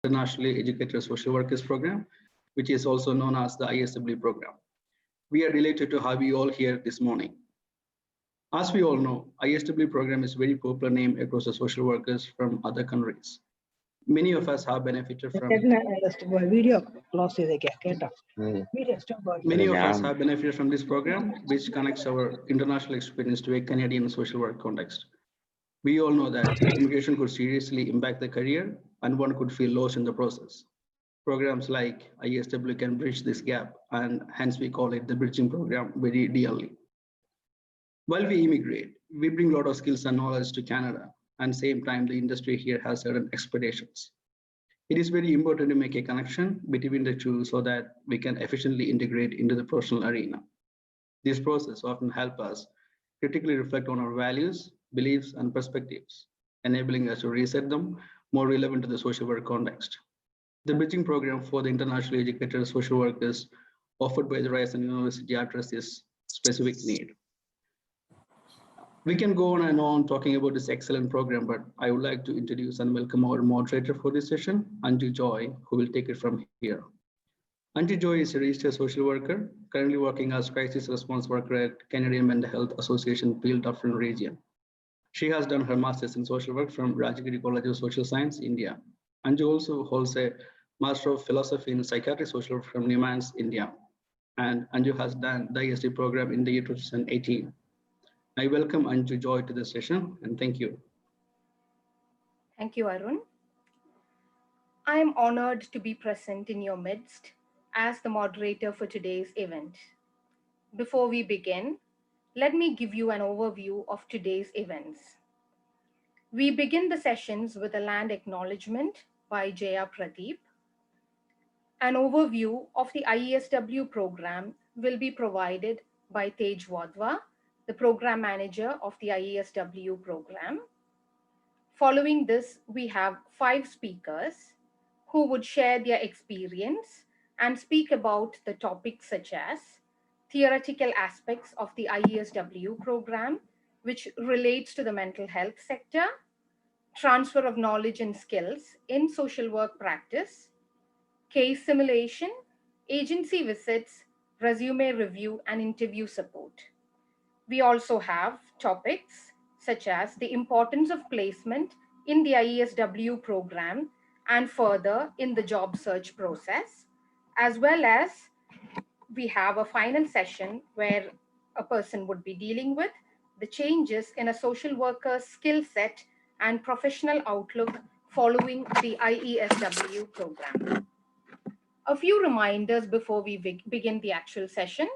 Internationally Educated Social Workers Program, which is also known as the ISW program. We are delighted to have you all here this morning. As we all know, ISW program is a very popular name across the social workers from other countries. Many of us have benefited from this program, which connects our international experience to a Canadian social work context. We all know that immigration could seriously impact the career and one could feel lost in the process. Programs like ISW can bridge this gap, and hence we call it the bridging program very dearly. While we immigrate, we bring a lot of skills and knowledge to Canada, and same time the industry here has certain expectations. It is very important to make a connection between the two so that we can efficiently integrate into the professional arena. This process often helps us critically reflect on our values, beliefs, and perspectives, enabling us to reset them more relevant to the social work context. The bridging program for the internationally educated social workers offered by the Ryerson University addresses this specific need. We can go on and on talking about this excellent program, but I would like to introduce and welcome our moderator for this session, Joy, who will take it from here. Joy is a registered social worker, currently working as crisis response worker at Canadian Mental Health Association Peel Dufferin region. She has done her master's in social work from Rajagiri College of Social Science, India. Anju also holds a Master of Philosophy in Psychiatric Social Work from Newmans, India. And Anju has done the ISD program in the year 2018. I welcome Anju Joy to the session and thank you. Thank you, Arun. I am honored to be present in your midst as the moderator for today's event. Before we begin, let me give you an overview of today's events. We begin the sessions with a land acknowledgement by Jaya Prateeb. An overview of the IESW program will be provided by Paige, the program manager of the IESW program. Following this, we have 5 speakers who would share their experience and speak about the topics such as theoretical aspects of the IESW program, which relates to the mental health sector, transfer of knowledge and skills in social work practice, case simulation, agency visits, resume review, and interview support. We also have topics such as the importance of placement in the IESW program and further in the job search process, as well as we have a final session where a person would be dealing with the changes in a social worker's skill set and professional outlook following the IESW program. A few reminders before we begin the actual session.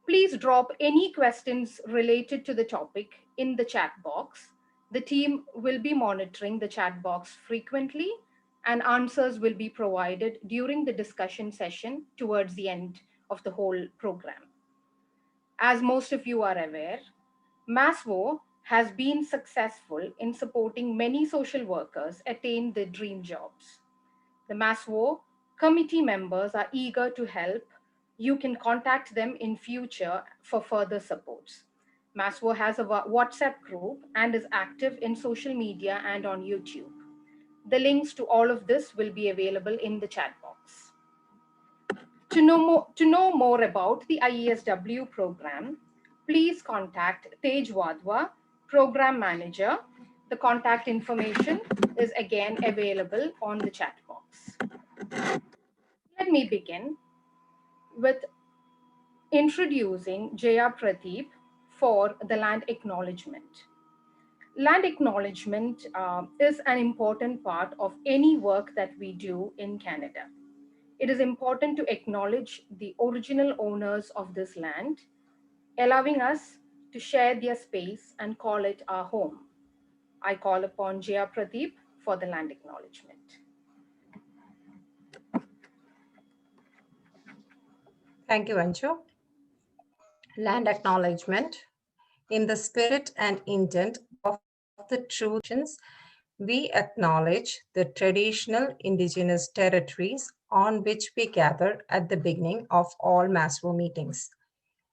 Please drop any questions related to the topic in the chat box. The team will be monitoring the chat box frequently and answers will be provided during the discussion session towards the end of the whole program. As most of you are aware, Iesw has been successful in supporting many social workers attain their dream jobs. The Iesw committee members are eager to help. You can contact them in future for further supports. Iesw has a WhatsApp group and is active in social media and on YouTube. The links to all of this will be available in the chat box. To know more about the IESW program, please contact Paige, Program Manager. The contact information is again available on the chat box. Let me begin with introducing Jaya Prateeb for the land acknowledgement. Land acknowledgement is an important part of any work that we do in Canada. It is important to acknowledge the original owners of this land, allowing us to share their space and call it our home. I call upon Jaya Prateeb for the land acknowledgement. Thank you, Anju. Land acknowledgement. In the spirit and intent of the traditions, we acknowledge the traditional indigenous territories on which we gather at the beginning of all Iesw meetings.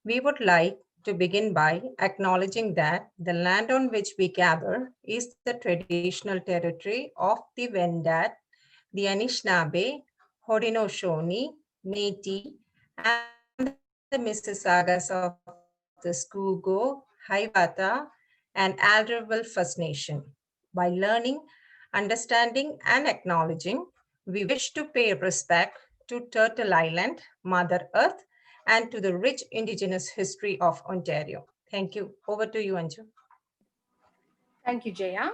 We would like to begin by acknowledging that the land on which we gather is the traditional territory of the Wendat, the Anishinaabe, Haudenosaunee, Métis, and the Mississaugas of the Scugog, Hiawatha, and Alderville First Nation. By learning, understanding, and acknowledging, we wish to pay respect to Turtle Island, Mother Earth, and to the rich Indigenous history of Ontario. Thank you. Over to you, Anju. Thank you, Jaya.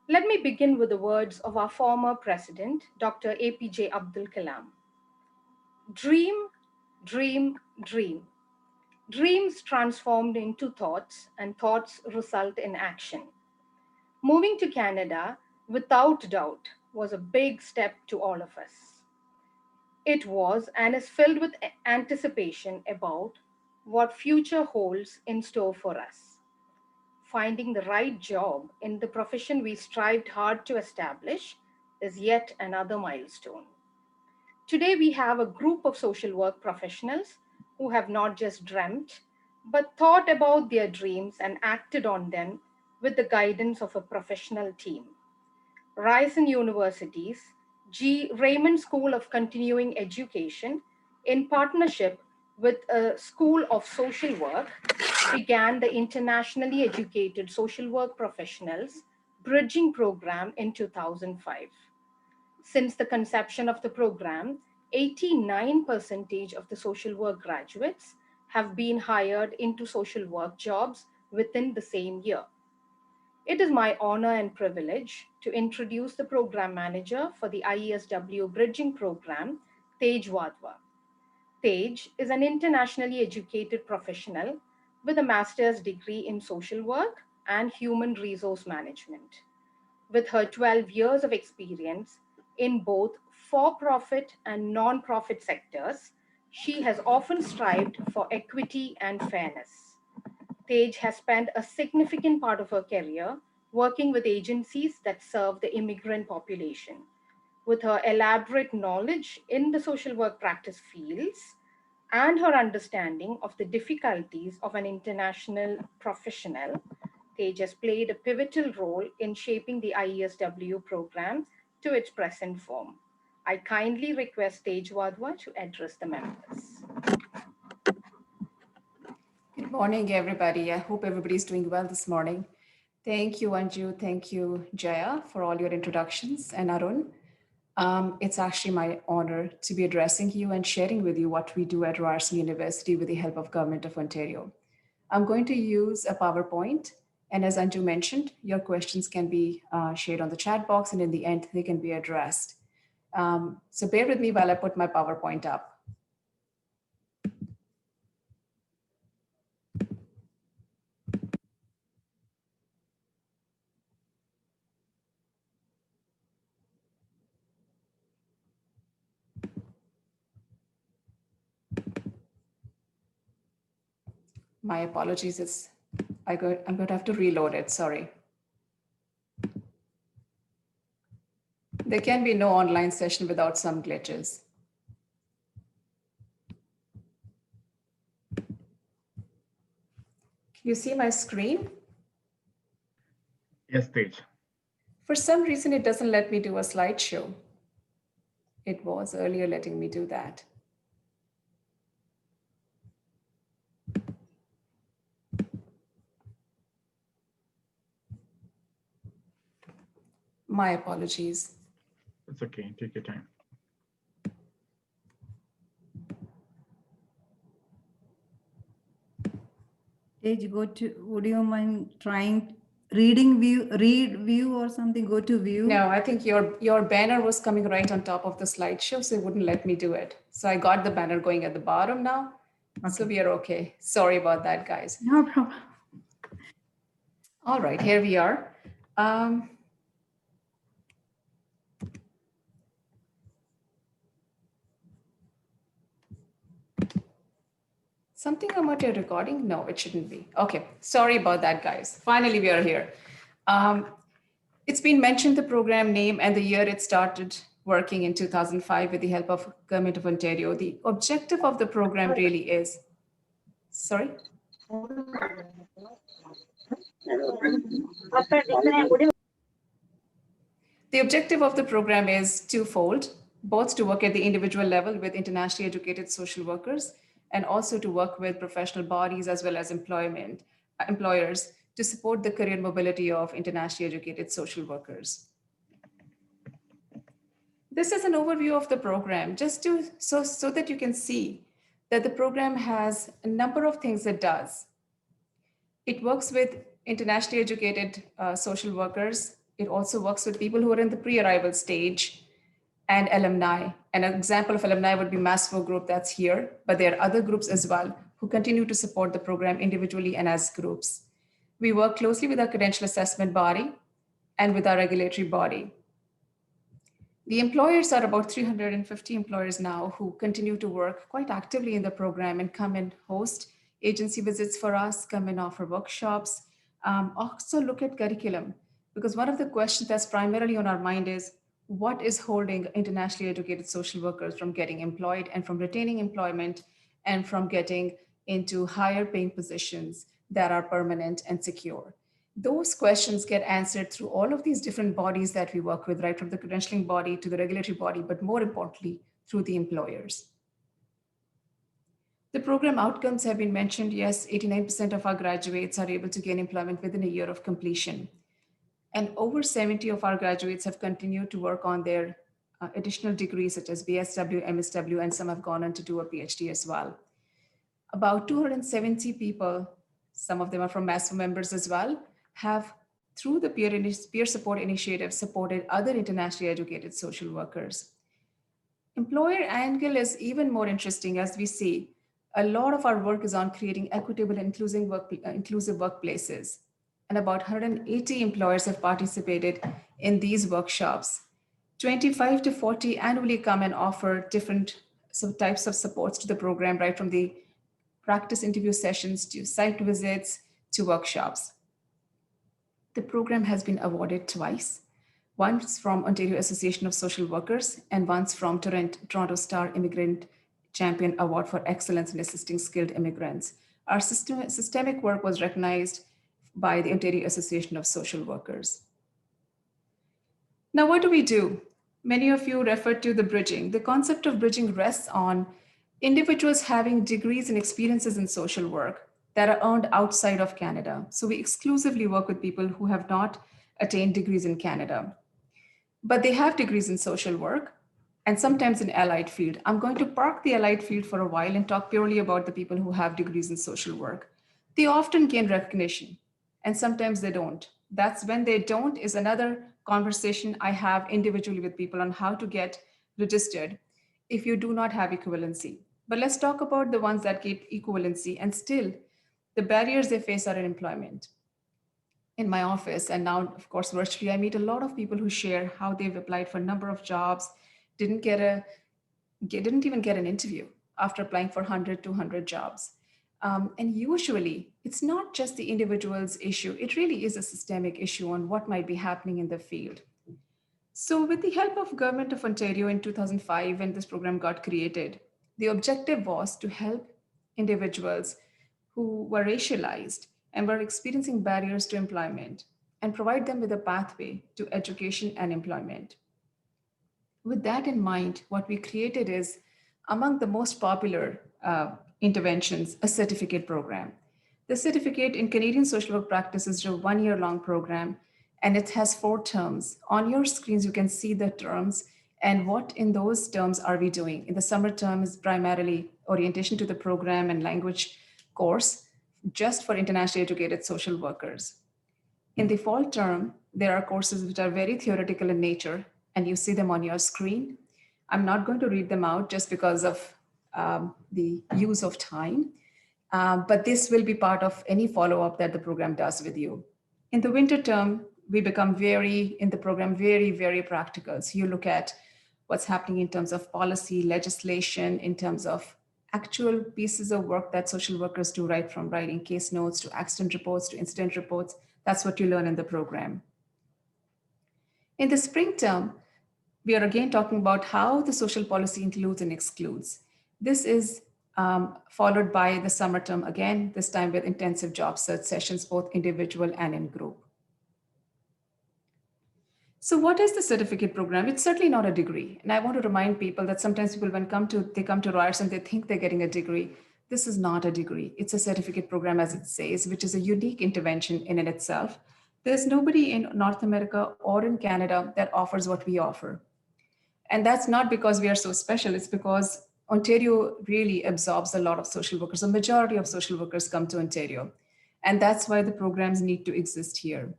Let me begin with the words of our former president, Dr. APJ Abdul Kalam. Dream, dream, dream. Dreams transformed into thoughts, and thoughts result in action. Moving to Canada, without doubt, was a big step to all of us. It was and is filled with anticipation about what future holds in store for us. Finding the right job in the profession we strived hard to establish is yet another milestone. Today, we have a group of social work professionals who have not just dreamt, but thought about their dreams and acted on them with the guidance of a professional team. Ryerson University's G. Raymond School of Continuing Education, in partnership with a School of Social Work, began the Internationally Educated Social Work Professionals Bridging Program in 2005. Since the conception of the program, 89% of the social work graduates have been hired into social work jobs within the same year. It is my honor and privilege to introduce the program manager for the IESW Bridging Program, Paige Wadhwa. Paige is an internationally educated professional with a master's degree in social work and human resource management. With her 12 years of experience in both for-profit and non-profit sectors, she has often strived for equity and fairness. Paige has spent a significant part of her career working with agencies that serve the immigrant population. With her elaborate knowledge in the social work practice fields and her understanding of the difficulties of an international professional, Paige has played a pivotal role in shaping the IESW program to its present form. I kindly request Paige Wadhwa to address the members. Good morning, everybody. I hope everybody's doing well this morning. Thank you, Anju. Thank you, Jaya, for all your introductions, and Arun. It's actually my honor to be addressing you and sharing with you what we do at Ryerson University with the help of Government of Ontario. I'm going to use a PowerPoint, and as Anju mentioned, your questions can be shared on the chat box, and in the end, they can be addressed. So bear with me while I put my PowerPoint up. My apologies, I'm going to have to reload it, sorry. There can be no online session without some glitches. Can you see my screen? Yes, Paige. For some reason, it doesn't let me do a slideshow. It was earlier letting me do that. My apologies. It's okay. Take your time. Paige, would you mind trying read view or something? Go to view. No, I think your banner was coming right on top of the slideshow, so it wouldn't let me do it. So I got the banner going at the bottom now. Okay. So we are okay. Sorry about that, guys. No problem. All right, here we are. Something about your recording? No, it shouldn't be. Okay, sorry about that, guys. Finally, we are here. It's been mentioned the program name and the year it started working in 2005 with the help of Government of Ontario. The objective of the program really is, sorry? The objective of the program is twofold, both to work at the individual level with internationally educated social workers and also to work with professional bodies as well as employers to support the career mobility of internationally educated social workers. This is an overview of the program, just so that you can see that the program has a number of things it does. It works with internationally educated social workers. It also works with people who are in the pre-arrival stage and alumni. An example of alumni would be Iesw group that's here, but there are other groups as well who continue to support the program individually and as groups. We work closely with our credential assessment body and with our regulatory body. The employers are about 350 employers now who continue to work quite actively in the program and come and host agency visits for us, come and offer workshops, also look at curriculum. Because one of the questions that's primarily on our mind is, what is holding internationally educated social workers from getting employed and from retaining employment and from getting into higher paying positions that are permanent and secure? Those questions get answered through all of these different bodies that we work with, right from the credentialing body to the regulatory body, but more importantly, through the employers. The program outcomes have been mentioned. Yes, 89% of our graduates are able to gain employment within a year of completion. And over 70 of our graduates have continued to work on their additional degrees such as BSW, MSW, and some have gone on to do a PhD as well. About 270 people, some of them are from Iesw members as well, have through the peer support initiative supported other internationally educated social workers. Employer angle is even more interesting as we see a lot of our work is on creating equitable and inclusive workplaces. And about 180 employers have participated in these workshops. 25 to 40 annually come and offer different types of supports to the program, right from the practice interview sessions to site visits to workshops. The program has been awarded twice, once from Ontario Association of Social Workers and once from Toronto Star Immigrant Champion Award for Excellence in Assisting Skilled Immigrants. Our systemic work was recognized by the Ontario Association of Social Workers. Now, what do we do? Many of you referred to the bridging. The concept of bridging rests on individuals having degrees and experiences in social work that are earned outside of Canada. So we exclusively work with people who have not attained degrees in Canada, but they have degrees in social work and sometimes in allied field. I'm going to park the allied field for a while and talk purely about the people who have degrees in social work. They often gain recognition and sometimes they don't. That's when they don't is another conversation I have individually with people on how to get registered if you do not have equivalency. But let's talk about the ones that get equivalency and still the barriers they face are in employment. In my office, and now of course virtually, I meet a lot of people who share how they've applied for a number of jobs, didn't even get an interview after applying for 100, 200 jobs. And usually it's not just the individual's issue, it really is a systemic issue on what might be happening in the field. So with the help of Government of Ontario in 2005, when this program got created, the objective was to help individuals who were racialized and were experiencing barriers to employment and provide them with a pathway to education and employment. With that in mind, what we created is, among the most popular interventions, a certificate program. The certificate in Canadian social work practice is a 1-year-long program, and it has 4 terms. On your screens, you can see the terms and what in those terms are we doing. In the summer term is primarily orientation to the program and language course, just for internationally educated social workers. In the fall term, there are courses which are very theoretical in nature, and you see them on your screen. I'm not going to read them out just because of the use of time, but this will be part of any follow-up that the program does with you. In the winter term, we become very practical. So you look at what's happening in terms of policy, legislation, in terms of actual pieces of work that social workers do, right from writing case notes to accident reports to incident reports. That's what you learn in the program. In the spring term, we are again talking about how the social policy includes and excludes. This is followed by the summer term again, this time with intensive job search sessions, both individual and in group. So what is the certificate program? It's certainly not a degree. And I want to remind people that sometimes people, when they come to Ryerson, they think they're getting a degree. This is not a degree. It's a certificate program, as it says, which is a unique intervention in and itself. There's nobody in North America or in Canada that offers what we offer. And that's not because we are so special. It's because Ontario really absorbs a lot of social workers. A majority of social workers come to Ontario. And that's why the programs need to exist here.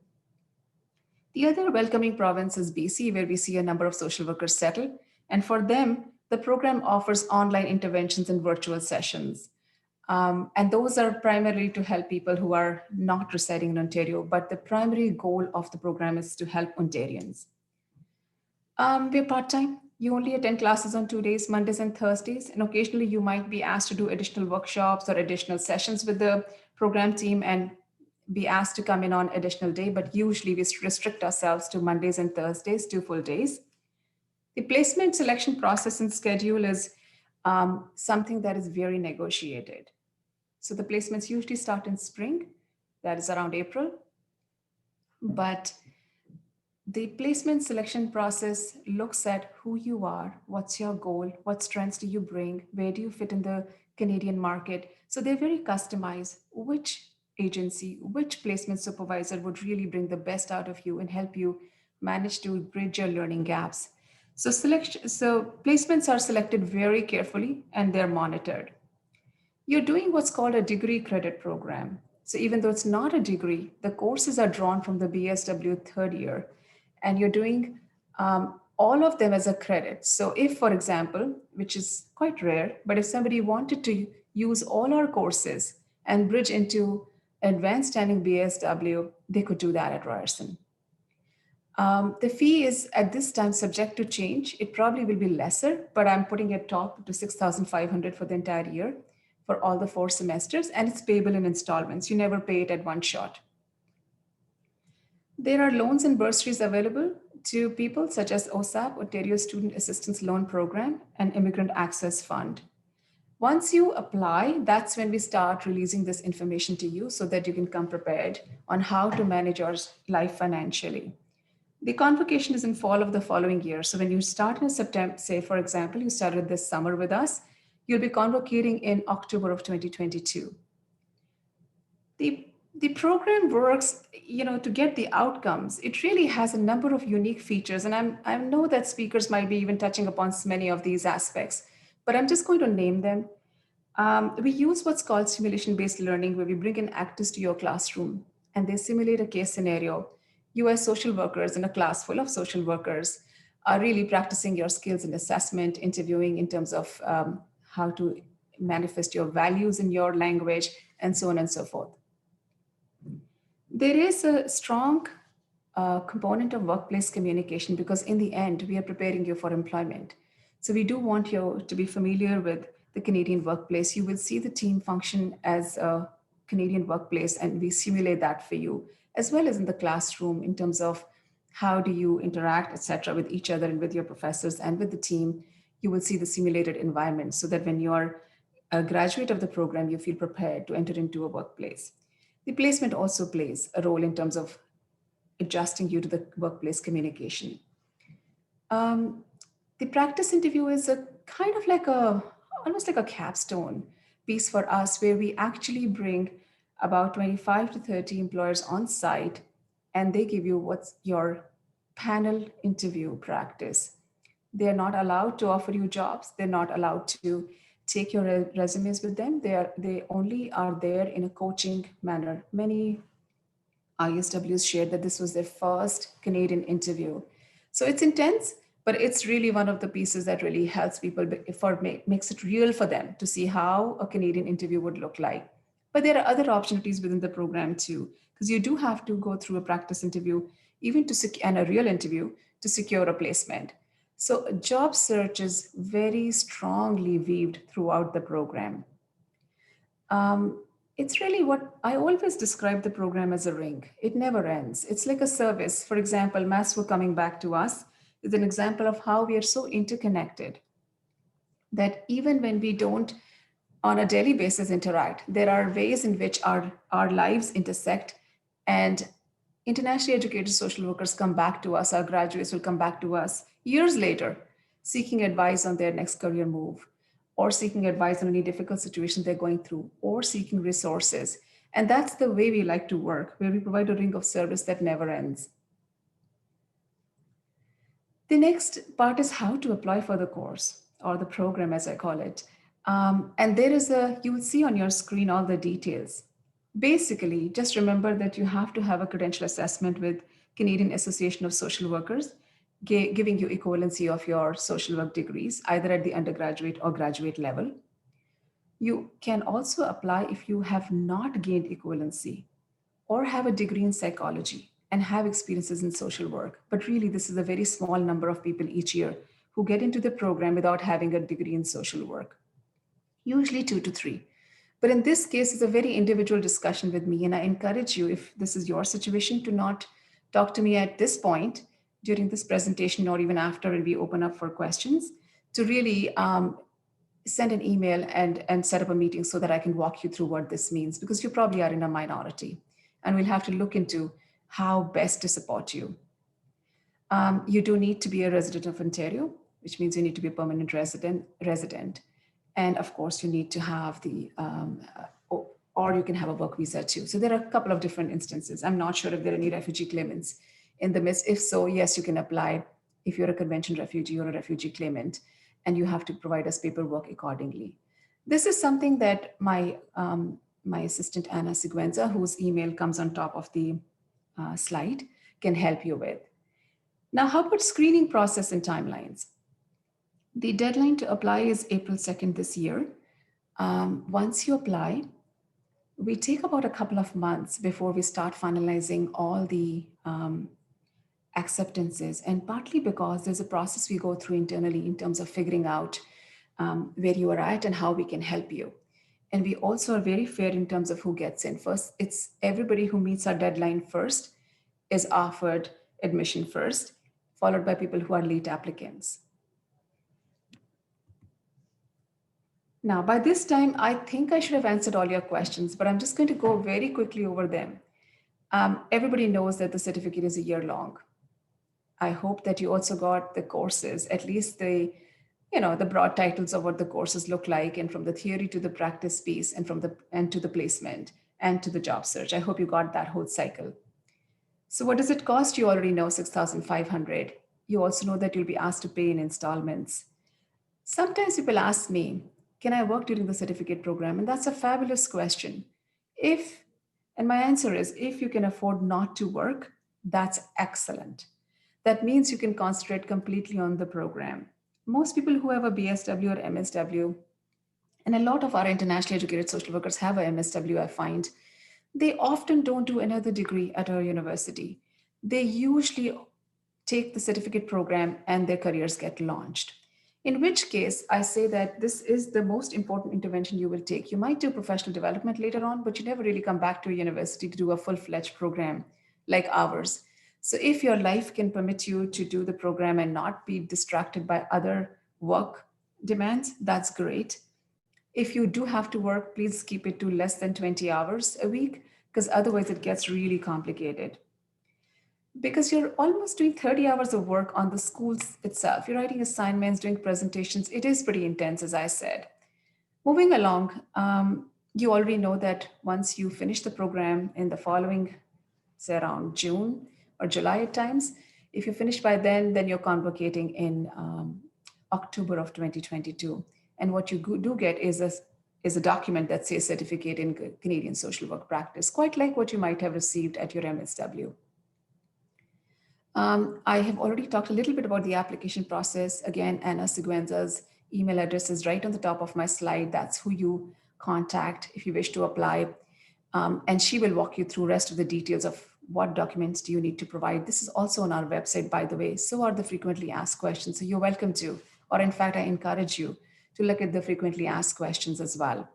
The other welcoming province is BC, where we see a number of social workers settle. And for them, the program offers online interventions and virtual sessions. And those are primarily to help people who are not residing in Ontario, but the primary goal of the program is to help Ontarians. We're part-time. You only attend classes on 2 days, Mondays and Thursdays, and occasionally you might be asked to do additional workshops or additional sessions with the program team and be asked to come in on additional day, but usually we restrict ourselves to Mondays and Thursdays, 2 full days. The placement selection process and schedule is something that is very negotiated. So the placements usually start in spring, that is around April, but the placement selection process looks at who you are, what's your goal, what strengths do you bring, where do you fit in the Canadian market. So they're very customized. Which agency, which placement supervisor would really bring the best out of you and help you manage to bridge your learning gaps. So placements are selected very carefully and they're monitored. You're doing what's called a degree credit program. So even though it's not a degree, the courses are drawn from the BSW third year, and you're doing all of them as a credit. So if, for example, which is quite rare, but if somebody wanted to use all our courses and bridge into advanced standing BSW, they could do that at Ryerson. The fee is at this time subject to change. It probably will be lesser, but I'm putting it top to $6,500 for the entire year for all the 4 semesters, and it's payable in installments. You never pay it at one shot. There are loans and bursaries available to people such as OSAP, Ontario Student Assistance Loan Program, and Immigrant Access Fund. Once you apply, that's when we start releasing this information to you so that you can come prepared on how to manage your life financially. The convocation is in fall of the following year. So when you start in September, say, for example, you started this summer with us, you'll be convocating in October of 2022. The program works, to get the outcomes. It really has a number of unique features. And I know that speakers might be even touching upon many of these aspects, but I'm just going to name them. We use what's called simulation-based learning, where we bring in actors to your classroom and they simulate a case scenario. You as social workers in a class full of social workers are really practicing your skills in assessment, interviewing in terms of how to manifest your values in your language, and so on and so forth. There is a strong component of workplace communication because in the end, we are preparing you for employment. So we do want you to be familiar with the Canadian workplace. You will see the team function as a Canadian workplace, and we simulate that for you, as well as in the classroom in terms of how do you interact, etc., with each other and with your professors and with the team. You will see the simulated environment so that when you are a graduate of the program, you feel prepared to enter into a workplace. The placement also plays a role in terms of adjusting you to the workplace communication. The practice interview is a kind of almost like a capstone piece for us, where we actually bring about 25 to 30 employers on site, and they give you what's your panel interview practice. They're not allowed to offer you jobs. They're not allowed to take your resumes with them. They only are there in a coaching manner. Many ISWs shared that this was their first Canadian interview. So it's intense, but it's really one of the pieces that really helps people, makes it real for them to see how a Canadian interview would look like. But there are other opportunities within the program too, because you do have to go through a practice interview, and a real interview to secure a placement. So job search is very strongly weaved throughout the program. It's really what I always describe the program as a ring. It never ends. It's like a service. For example, Iesw coming back to us is an example of how we are so interconnected that even when we don't on a daily basis interact, there are ways in which our lives intersect, and internationally educated social workers come back to us, our graduates will come back to us years later, seeking advice on their next career move, or seeking advice on any difficult situation they're going through, or seeking resources. And that's the way we like to work, where we provide a ring of service that never ends. The next part is how to apply for the course, or the program as I call it. And there is you will see on your screen all the details. Basically, just remember that you have to have a credential assessment with Canadian Association of Social Workers, giving you equivalency of your social work degrees, either at the undergraduate or graduate level. You can also apply if you have not gained equivalency or have a degree in psychology and have experiences in social work. But really, this is a very small number of people each year who get into the program without having a degree in social work, usually 2 to 3. But in this case, it's a very individual discussion with me. And I encourage you, if this is your situation, to not talk to me at this point during this presentation or even after, and we open up for questions, to really send an email and set up a meeting so that I can walk you through what this means, because you probably are in a minority. And we'll have to look into how best to support you. You do need to be a resident of Ontario, which means you need to be a permanent resident. And of course, you need to have the, or you can have a work visa too. So there are a couple of different instances. I'm not sure if there are any refugee claimants in the midst. If so, yes, you can apply if you're a convention refugee or a refugee claimant, and you have to provide us paperwork accordingly. This is something that my assistant, Anna Seguenza, whose email comes on top of the slide, can help you with. Now, how about screening process and timelines? The deadline to apply is April 2nd this year. Once you apply, we take about a couple of months before we start finalizing all the acceptances, and partly because there's a process we go through internally in terms of figuring out where you are at and how we can help you. And we also are very fair in terms of who gets in first. It's everybody who meets our deadline first is offered admission first, followed by people who are late applicants. Now, by this time, I think I should have answered all your questions, but I'm just going to go very quickly over them. Everybody knows that the certificate is a year long. I hope that you also got the courses, at least the broad titles of what the courses look like, and from the theory to the practice piece, and to the placement and to the job search. I hope you got that whole cycle. So what does it cost? You already know, $6,500. You also know that you'll be asked to pay in installments. Sometimes people ask me, can I work during the certificate program? And that's a fabulous question. And my answer is, if you can afford not to work, that's excellent. That means you can concentrate completely on the program. Most people who have a BSW or MSW, and a lot of our internationally educated social workers have a MSW, I find, they often don't do another degree at our university. They usually take the certificate program and their careers get launched. In which case, I say that this is the most important intervention you will take. You might do professional development later on, but you never really come back to a university to do a full-fledged program like ours. So if your life can permit you to do the program and not be distracted by other work demands, that's great. If you do have to work, please keep it to less than 20 hours a week, because otherwise it gets really complicated. Because you're almost doing 30 hours of work on the schools itself. You're writing assignments, doing presentations. It is pretty intense, as I said. Moving along, you already know that once you finish the program in the following, say around June or July at times, if you finish by then you're convocating in October of 2022. And what you do get is a document that says Certificate in Canadian Social Work Practice, quite like what you might have received at your MSW. I have already talked a little bit about the application process. Again, Anna Seguenza's email address is right on the top of my slide. That's who you contact if you wish to apply. And she will walk you through the rest of the details of what documents do you need to provide. This is also on our website, by the way. So are the frequently asked questions. So you're welcome to, or in fact, I encourage you to look at the frequently asked questions as well.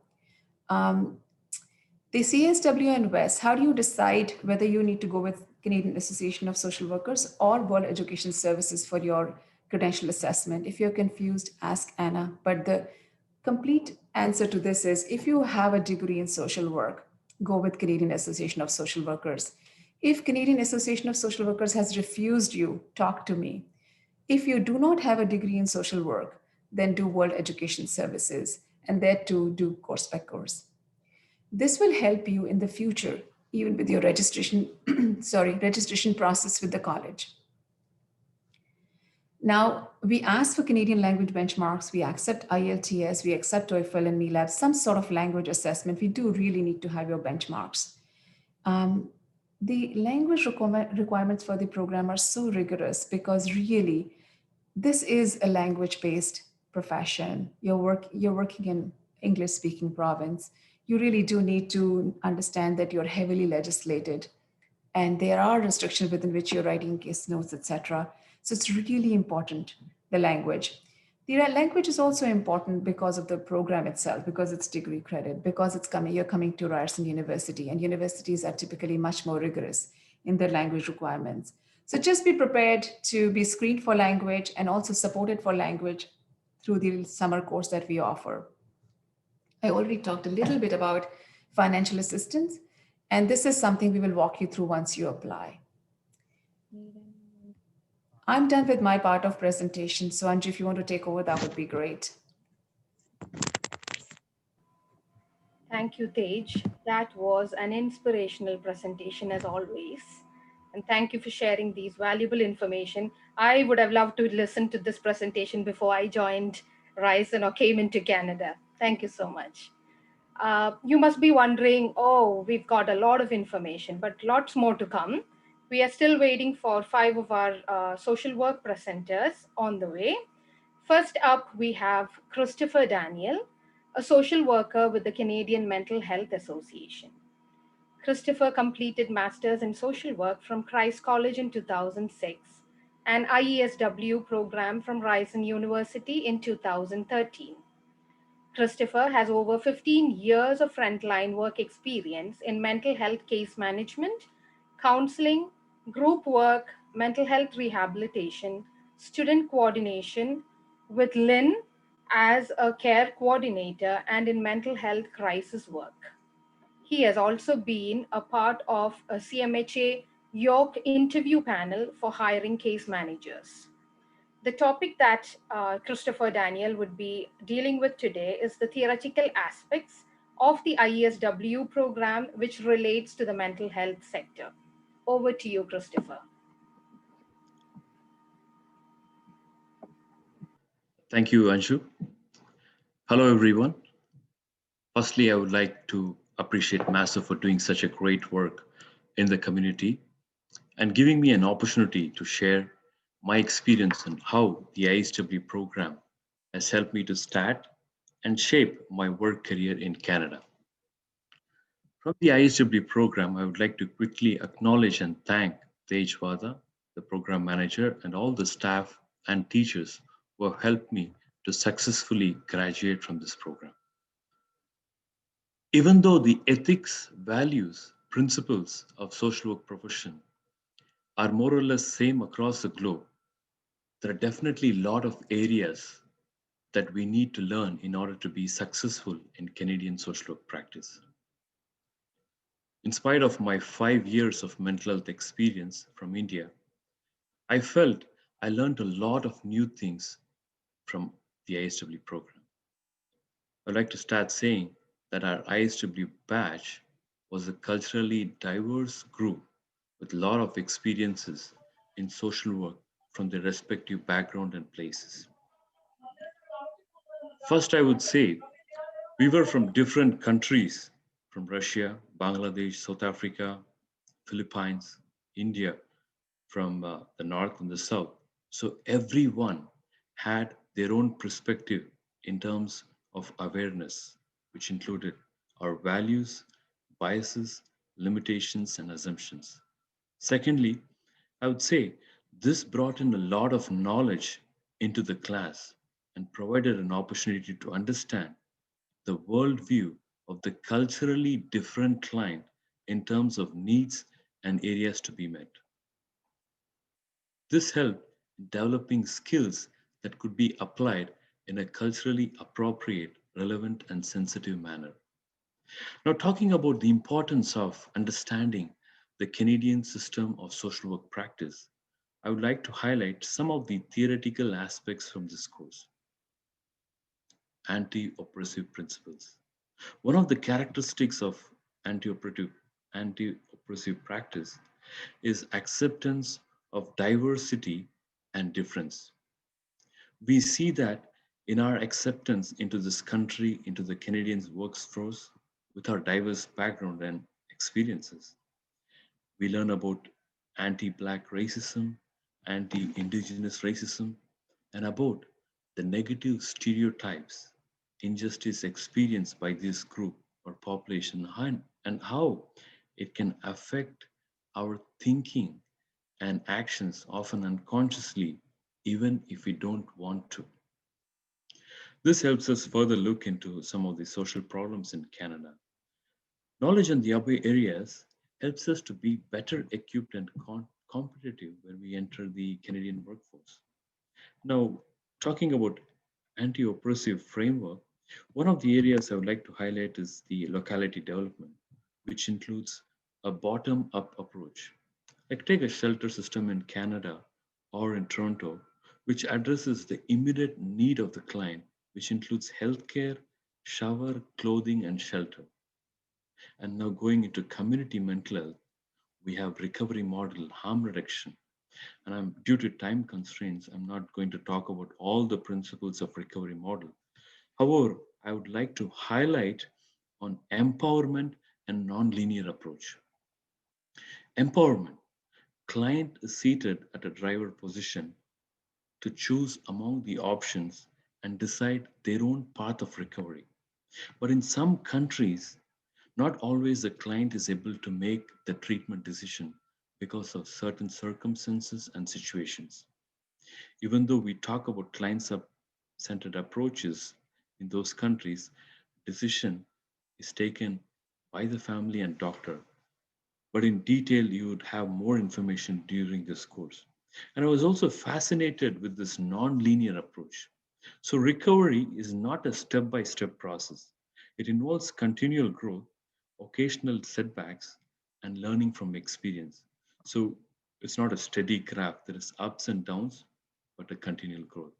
The CSW and WES, how do you decide whether you need to go with Canadian Association of Social Workers or World Education Services for your credential assessment? If you're confused, ask Anna. But the complete answer to this is, if you have a degree in social work, go with Canadian Association of Social Workers. If Canadian Association of Social Workers has refused you, talk to me. If you do not have a degree in social work, then do World Education Services, and there too do course by course. This will help you in the future, even with your registration, registration process with the college. Now, we ask for Canadian language benchmarks, we accept IELTS, we accept TOEFL and MELAB, some sort of language assessment. We do really need to have your benchmarks. The language requirements for the program are so rigorous because really, this is a language-based profession. You're working in English-speaking province. You really do need to understand that you're heavily legislated, and there are restrictions within which you're writing case notes, etc. So it's really important, the language. The language is also important because of the program itself, because it's degree credit, because you're coming to Ryerson University, and universities are typically much more rigorous in their language requirements. So just be prepared to be screened for language and also supported for language through the summer course that we offer. I already talked a little bit about financial assistance, and this is something we will walk you through once you apply. I'm done with my part of presentation. So Anju, if you want to take over, that would be great. Thank you, Tej. That was an inspirational presentation as always. And thank you for sharing these valuable information. I would have loved to listen to this presentation before I joined Ryerson or came into Canada. Thank you so much. You must be wondering, oh, we've got a lot of information, but lots more to come. We are still waiting for 5 of our social work presenters on the way. First up, we have Christopher Daniel, a social worker with the Canadian Mental Health Association. Christopher completed Masters in Social Work from Christ College in 2006 and IESW program from Ryerson University in 2013. Christopher has over 15 years of frontline work experience in mental health case management, counseling, group work, mental health rehabilitation, student coordination, with Lynn as a care coordinator, and in mental health crisis work. He has also been a part of a CMHA York interview panel for hiring case managers. The topic that Christopher Daniel would be dealing with today is the theoretical aspects of the IESW program, which relates to the mental health sector. Over to you, Christopher. Thank you, Anshu. Hello, everyone. Firstly, I would like to appreciate MASA for doing such a great work in the community and giving me an opportunity to share my experience on how the ISW program has helped me to start and shape my work career in Canada. From the ISW program, I would like to quickly acknowledge and thank Paige, the program manager, and all the staff and teachers who have helped me to successfully graduate from this program. Even though the ethics, values, principles of social work profession are more or less same across the globe, there are definitely a lot of areas that we need to learn in order to be successful in Canadian social work practice. In spite of my 5 years of mental health experience from India, I felt I learned a lot of new things from the ISW program. I'd like to start saying that our ISW batch was a culturally diverse group with a lot of experiences in social work from their respective background and places. First, I would say we were from different countries, from Russia, Bangladesh, South Africa, Philippines, India, from the north and the south. So everyone had their own perspective in terms of awareness, which included our values, biases, limitations, and assumptions. Secondly, I would say this brought in a lot of knowledge into the class and provided an opportunity to understand the worldview of the culturally different client in terms of needs and areas to be met. This helped in developing skills that could be applied in a culturally appropriate, relevant, and sensitive manner. Now, talking about the importance of understanding the Canadian system of social work practice, I would like to highlight some of the theoretical aspects from this course. Anti-oppressive principles. One of the characteristics of anti-oppressive practice is acceptance of diversity and difference. We see that in our acceptance into this country, into the Canadian workforce, with our diverse background and experiences. We learn about anti-Black racism, anti-Indigenous racism, and about the negative stereotypes, injustice experienced by this group or population, and how it can affect our thinking and actions, often unconsciously, even if we don't want to. This helps us further look into some of the social problems in Canada. Knowledge in the above areas helps us to be better equipped and competitive when we enter the Canadian workforce. Now, talking about anti-oppressive framework, one of the areas I would like to highlight is the locality development, which includes a bottom-up approach. Like take a shelter system in Canada or in Toronto, which addresses the immediate need of the client, which includes healthcare, shower, clothing, and shelter. And now going into community mental health, we have recovery model, harm reduction. And I'm due to time constraints, I'm not going to talk about all the principles of recovery model. However, I would like to highlight on empowerment and non-linear approach. Empowerment. Client is seated at a driver position to choose among the options and decide their own path of recovery. But in some countries, not always the client is able to make the treatment decision because of certain circumstances and situations. Even though we talk about client-centered approaches in those countries, decision is taken by the family and doctor. But in detail, you would have more information during this course. And I was also fascinated with this non-linear approach. So recovery is not a step-by-step process. It involves continual growth, occasional setbacks, and learning from experience. So it's not a steady graph. There is ups and downs, but a continual growth.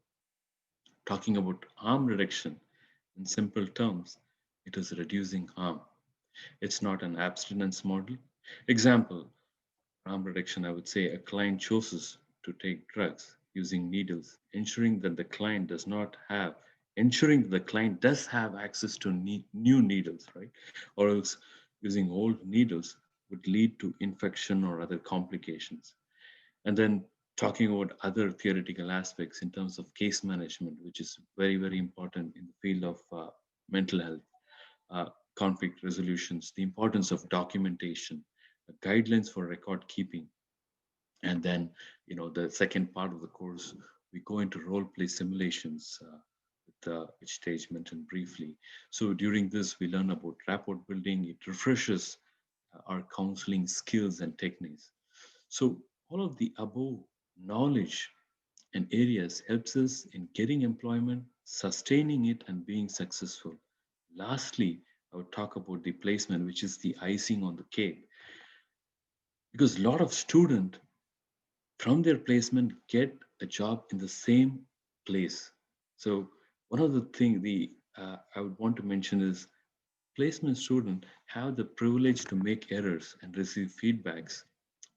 Talking about harm reduction, in simple terms, it is reducing harm. It's not an abstinence model. Example, harm reduction, I would say a client chooses to take drugs using needles, ensuring the client does have access to new needles, right? Or else using old needles would lead to infection or other complications. And then talking about other theoretical aspects in terms of case management, which is very, very important in the field of mental health, conflict resolutions, the importance of documentation, guidelines for record keeping. And then, the second part of the course, we go into role play simulations, which Paige mentioned briefly. So during this, we learn about rapport building. It refreshes our counseling skills and techniques. So all of the above knowledge and areas helps us in getting employment, sustaining it, and being successful. Lastly, I would talk about the placement, which is the icing on the cake, because a lot of students from their placement get a job in the same place. So one of the things I would want to mention is placement students have the privilege to make errors and receive feedbacks,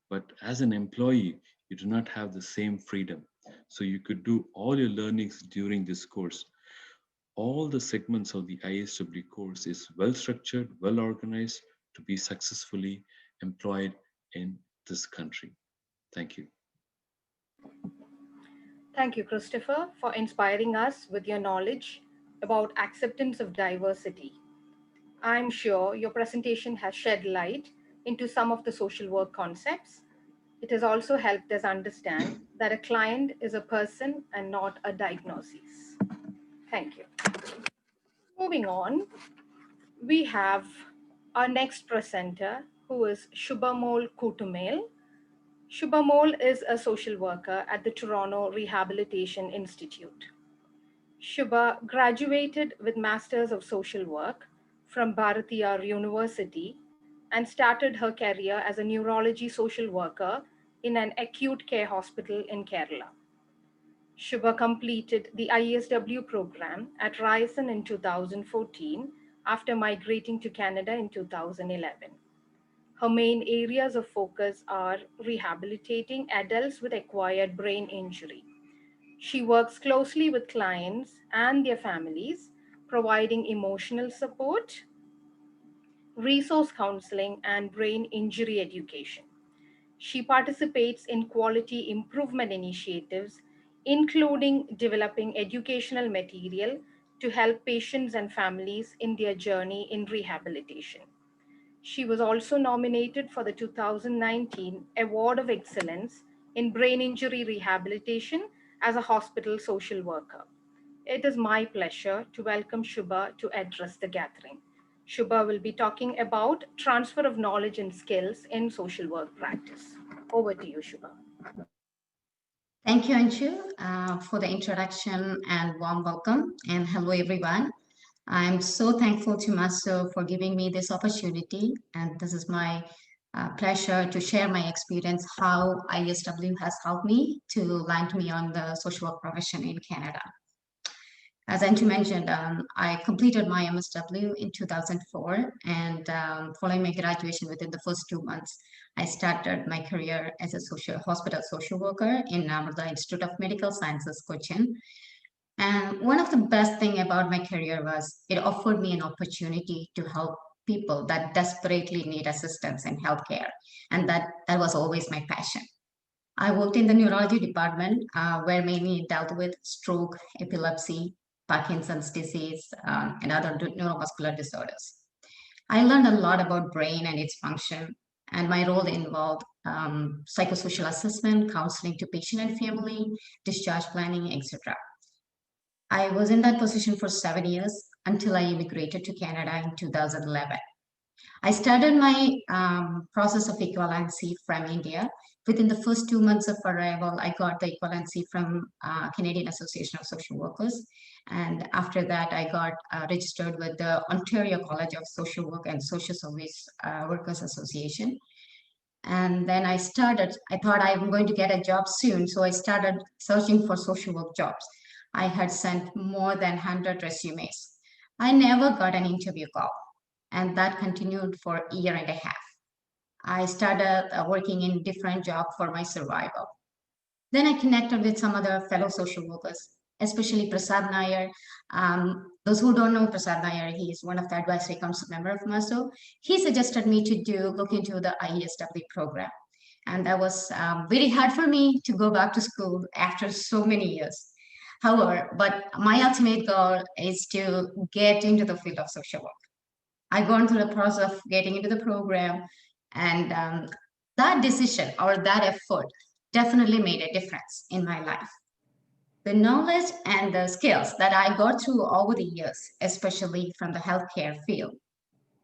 but as an employee, you do not have the same freedom. So you could do all your learnings during this course. All the segments of the ISW course is well structured, well organized to be successfully employed in this country. Thank you. Thank you, Christopher, for inspiring us with your knowledge about acceptance of diversity. I'm sure your presentation has shed light into some of the social work concepts. It has also helped us understand that a client is a person and not a diagnosis. Thank you. Moving on, we have our next presenter, who is Shubhamol Kutumel. Shubhamol is a social worker at the Toronto Rehabilitation Institute. Shubha graduated with Masters of Social Work from Ryerson University and started her career as a neurology social worker in an acute care hospital in Kerala. Shubha completed the ISW program at Ryerson in 2014 after migrating to Canada in 2011. Her main areas of focus are rehabilitating adults with acquired brain injury. She works closely with clients and their families, providing emotional support, resource counseling, and brain injury education. She participates in quality improvement initiatives, including developing educational material to help patients and families in their journey in rehabilitation. She was also nominated for the 2019 Award of Excellence in Brain Injury Rehabilitation as a hospital social worker. It is my pleasure to welcome Shubha to address the gathering. Shubha will be talking about transfer of knowledge and skills in social work practice. Over to you, Shubha. Thank you, Anshu, for the introduction and warm welcome. And hello, everyone. I'm so thankful to Maso for giving me this opportunity. And this is my pleasure to share my experience, how ISW has helped me to land me on the social work profession in Canada. As Anshu mentioned, I completed my MSW in 2004, and following my graduation within the first 2 months, I started my career as a hospital social worker in the Institute of Medical Sciences, Cochin. And one of the best things about my career was it offered me an opportunity to help people that desperately need assistance in healthcare, and that was always my passion. I worked in the neurology department, where mainly dealt with stroke, epilepsy, Parkinson's disease, and other neuromuscular disorders. I learned a lot about brain and its function, and my role involved psychosocial assessment, counseling to patient and family, discharge planning, etc. I was in that position for 7 years until I immigrated to Canada in 2011. I started my process of equivalency from India. Within the first 2 months of arrival, I got the equivalency from Canadian Association of Social Workers. And after that, I got registered with the Ontario College of Social Work and Social Service Workers Association. And then I thought I'm going to get a job soon. So I started searching for social work jobs. I had sent more than 100 resumes. I never got an interview call. And that continued for a year and a half. I started working in different jobs for my survival. Then I connected with some other fellow social workers, especially Prasad Nair. Those who don't know Prasad Nair, he is one of the advisory council member of MASO. He suggested me to look into the ISW program. And that was very hard for me to go back to school after so many years. However, but my ultimate goal is to get into the field of social work. I've gone through the process of getting into the program, and that decision or that effort definitely made a difference in my life. The knowledge and the skills that I got through over the years, especially from the healthcare field,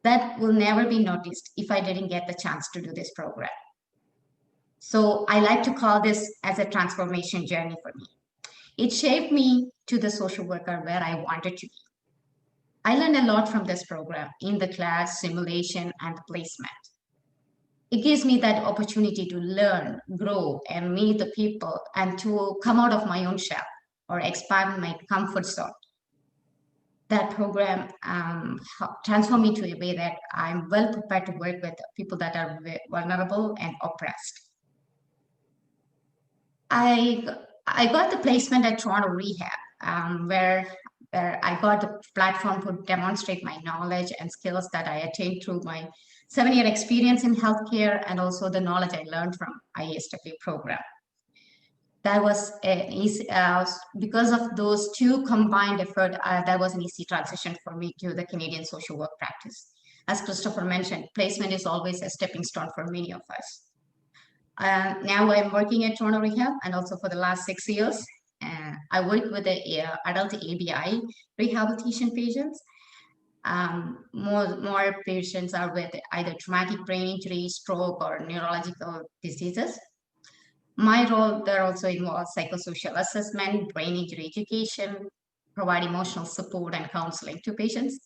that will never be noticed if I didn't get the chance to do this program. So I like to call this as a transformation journey for me. It shaped me to the social worker where I wanted to be. I learned a lot from this program in the class, simulation, and placement. It gives me that opportunity to learn, grow, and meet the people, and to come out of my own shell or expand my comfort zone. That program transformed me to a way that I'm well prepared to work with people that are vulnerable and oppressed. I got the placement at Toronto Rehab, where I got the platform to demonstrate my knowledge and skills that I attained through my 7-year experience in healthcare, and also the knowledge I learned from ISW program. That was an easy, because of those two combined effort, that was an easy transition for me to the Canadian social work practice. As Christopher mentioned, placement is always a stepping stone for many of us. Now I'm working at Toronto Rehab, and also for the last 6 years, I work with the adult ABI rehabilitation patients. More patients are with either traumatic brain injury, stroke, or neurological diseases. My role there also involves psychosocial assessment, brain injury education, provide emotional support and counseling to patients.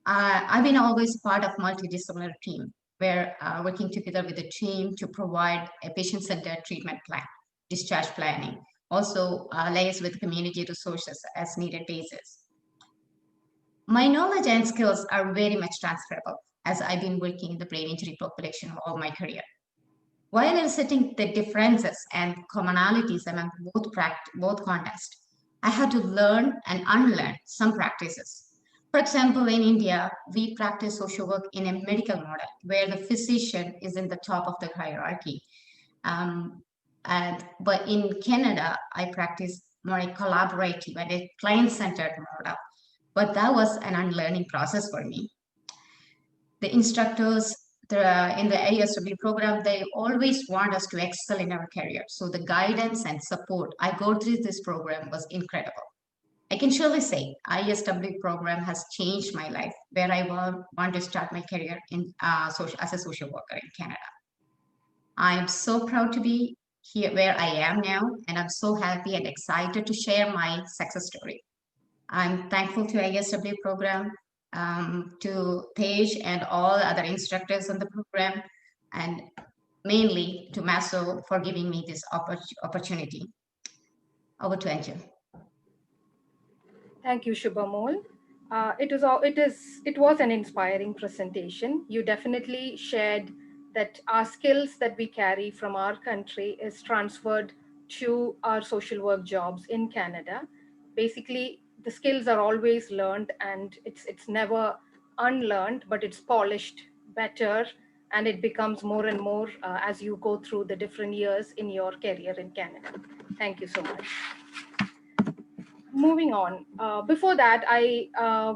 I've been always part of multidisciplinary team we're working together with the team to provide a patient-centered treatment plan, discharge planning, also liaise with community resources as needed basis. My knowledge and skills are very much transferable as I've been working in the brain injury population all my career. While illustrating the differences and commonalities among both contexts, I had to learn and unlearn some practices. For example, in India, we practice social work in a medical model where the physician is in the top of the hierarchy. But in Canada, I practice more a collaborative and a client-centered model. But that was an unlearning process for me. The instructors in the Iesw program, they always want us to excel in our career. So the guidance and support I go through this program was incredible. I can surely say Iesw program has changed my life, where I want to start my career as a social worker in Canada. I am so proud to be here where I am now, and I'm so happy and excited to share my success story. I'm thankful to Iesw program, to Paige and all other instructors on the program, and mainly to Maso for giving me this opportunity. Over to Anju. Thank you, Shubhamol. It was an inspiring presentation. You definitely shared that our skills that we carry from our country is transferred to our social work jobs in Canada. Basically, the skills are always learned, and it's never unlearned, but it's polished better, and it becomes more and more as you go through the different years in your career in Canada. Thank you so much. Moving on. Before that, I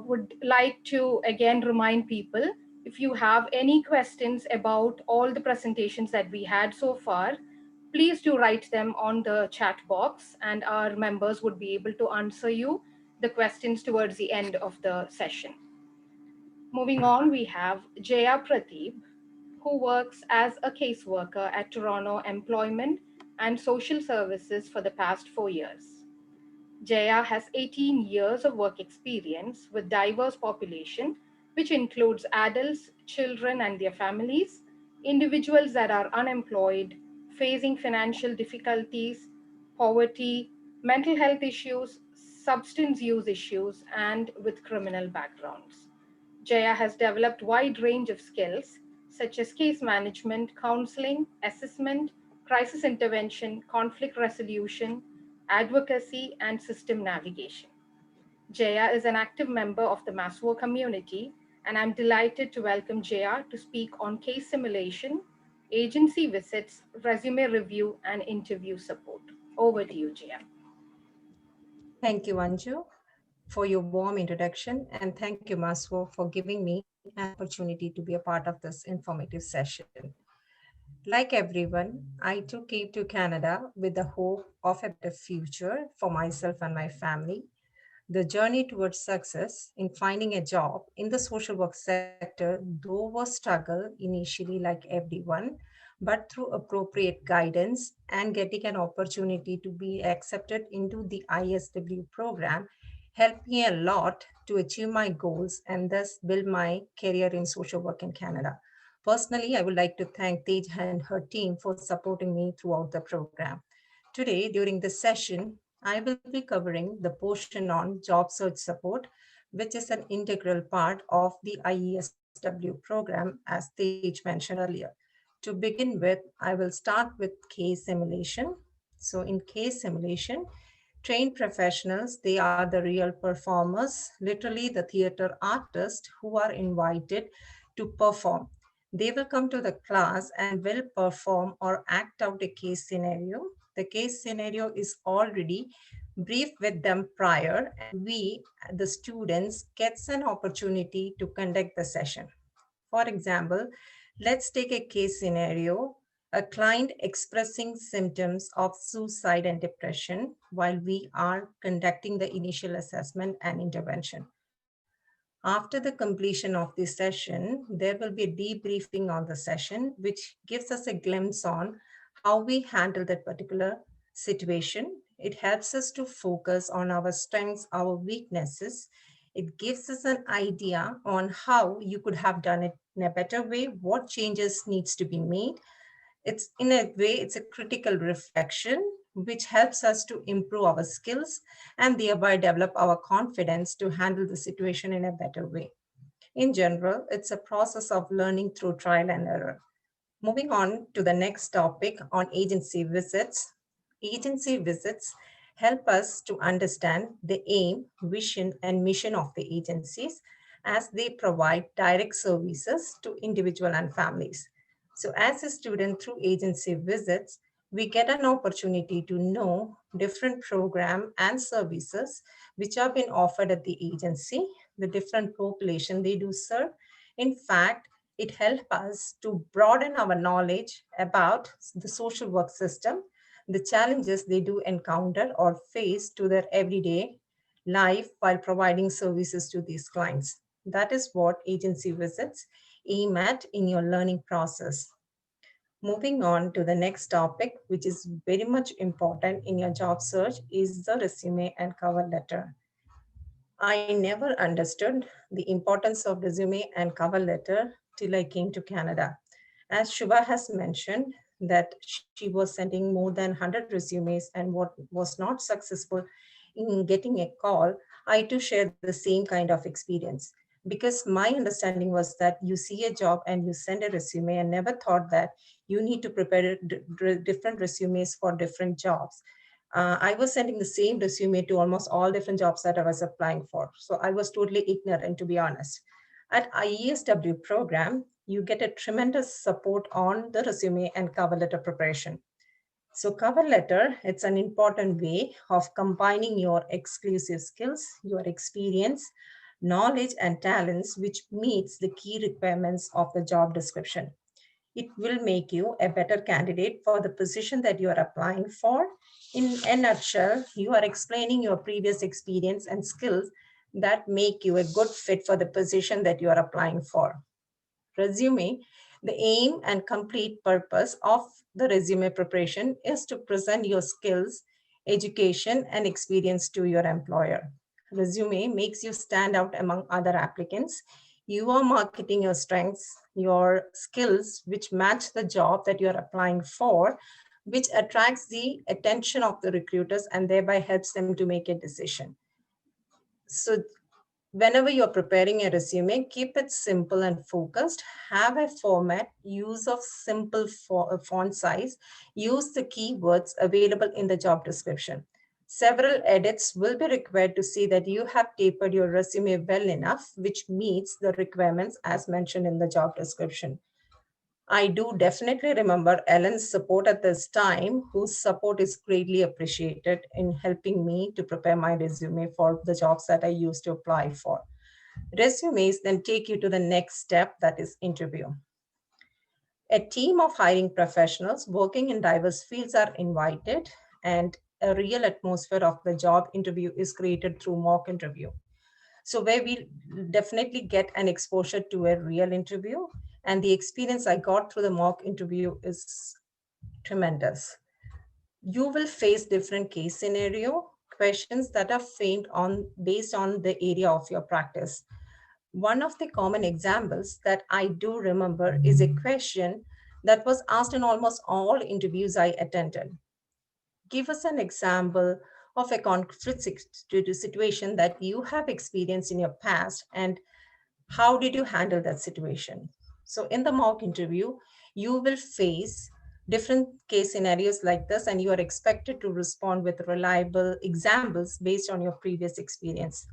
would like to again remind people, if you have any questions about all the presentations that we had so far, please do write them on the chat box, and our members would be able to answer you the questions towards the end of the session. Moving on, we have Jaya Prateeb, who works as a caseworker at Toronto Employment and Social Services for the past 4 years. Jaya has 18 years of work experience with diverse population, which includes adults, children and their families, individuals that are unemployed, facing financial difficulties, poverty, mental health issues, substance use issues, and with criminal backgrounds. Jaya has developed wide range of skills such as case management, counseling, assessment, crisis intervention, conflict resolution, advocacy, and system navigation. Jaya is an active member of the Maswo community, and I'm delighted to welcome Jaya to speak on case simulation, agency visits, resume review, and interview support. Over to you, Jaya. Thank you, Anju, for your warm introduction, and thank you, Maswo, for giving me an opportunity to be a part of this informative session. Like everyone, I too came to Canada with the hope of a better future for myself and my family. The journey towards success in finding a job in the social work sector, though was struggle initially like everyone, but through appropriate guidance and getting an opportunity to be accepted into the Iesw program helped me a lot to achieve my goals and thus build my career in social work in Canada. Personally, I would like to thank Paige and her team for supporting me throughout the program. Today, during this session, I will be covering the portion on job search support, which is an integral part of the Iesw program, as Paige mentioned earlier. To begin with, I will start with case simulation. So in case simulation, trained professionals, they are the real performers, literally the theater artists who are invited to perform. They will come to the class and will perform or act out a case scenario. The case scenario is already briefed with them prior, and we, the students, gets an opportunity to conduct the session. For example, let's take a case scenario, a client expressing symptoms of suicide and depression while we are conducting the initial assessment and intervention. After the completion of this session, there will be a debriefing on the session, which gives us a glimpse on how we handle that particular situation. It helps us to focus on our strengths, our weaknesses. It gives us an idea on how you could have done it in a better way, what changes needs to be made. It's in a way, it's a critical reflection, which helps us to improve our skills and thereby develop our confidence to handle the situation in a better way. In general, it's a process of learning through trial and error. Moving on to the next topic on agency visits. Agency visits help us to understand the aim, vision, and mission of the agencies as they provide direct services to individual and families. So as a student through agency visits, we get an opportunity to know different program and services which have been offered at the agency, the different population they do serve. In fact, it helps us to broaden our knowledge about the social work system, the challenges they do encounter or face to their everyday life while providing services to these clients. That is what agency visits aim at in your learning process. Moving on to the next topic, which is very much important in your job search, is the resume and cover letter. I never understood the importance of resume and cover letter till I came to Canada. As Shubha has mentioned, that she was sending more than 100 resumes and what was not successful in getting a call, I too shared the same kind of experience. Because my understanding was that you see a job and you send a resume and never thought that you need to prepare different resumes for different jobs. I was sending the same resume to almost all different jobs that I was applying for. So I was totally ignorant, to be honest. At IESW program, you get a tremendous support on the resume and cover letter preparation. So cover letter, it's an important way of combining your exclusive skills, your experience, knowledge and talents, which meets the key requirements of the job description. It will make you a better candidate for the position that you are applying for. In a nutshell, you are explaining your previous experience and skills that make you a good fit for the position that you are applying for. Resume, the aim and complete purpose of the resume preparation is to present your skills, education, and experience to your employer. Resume makes you stand out among other applicants. You are marketing your strengths, your skills, which match the job that you're applying for, which attracts the attention of the recruiters and thereby helps them to make a decision. So whenever you're preparing a resume, keep it simple and focused. Have a format, use of simple font size, use the keywords available in the job description. Several edits will be required to see that you have tapered your resume well enough, which meets the requirements as mentioned in the job description. I do definitely remember Ellen's support at this time, whose support is greatly appreciated in helping me to prepare my resume for the jobs that I used to apply for. Resumes then take you to the next step, that is interview. A team of hiring professionals working in diverse fields are invited, and a real atmosphere of the job interview is created through mock interview. So where we definitely get an exposure to a real interview, and the experience I got through the mock interview is tremendous. You will face different case scenario questions that are based on the area of your practice. One of the common examples that I do remember is a question that was asked in almost all interviews I attended. Give us an example of a conflict situation that you have experienced in your past, and how did you handle that situation? So in the mock interview, you will face different case scenarios like this, and you are expected to respond with reliable examples based on your previous experience.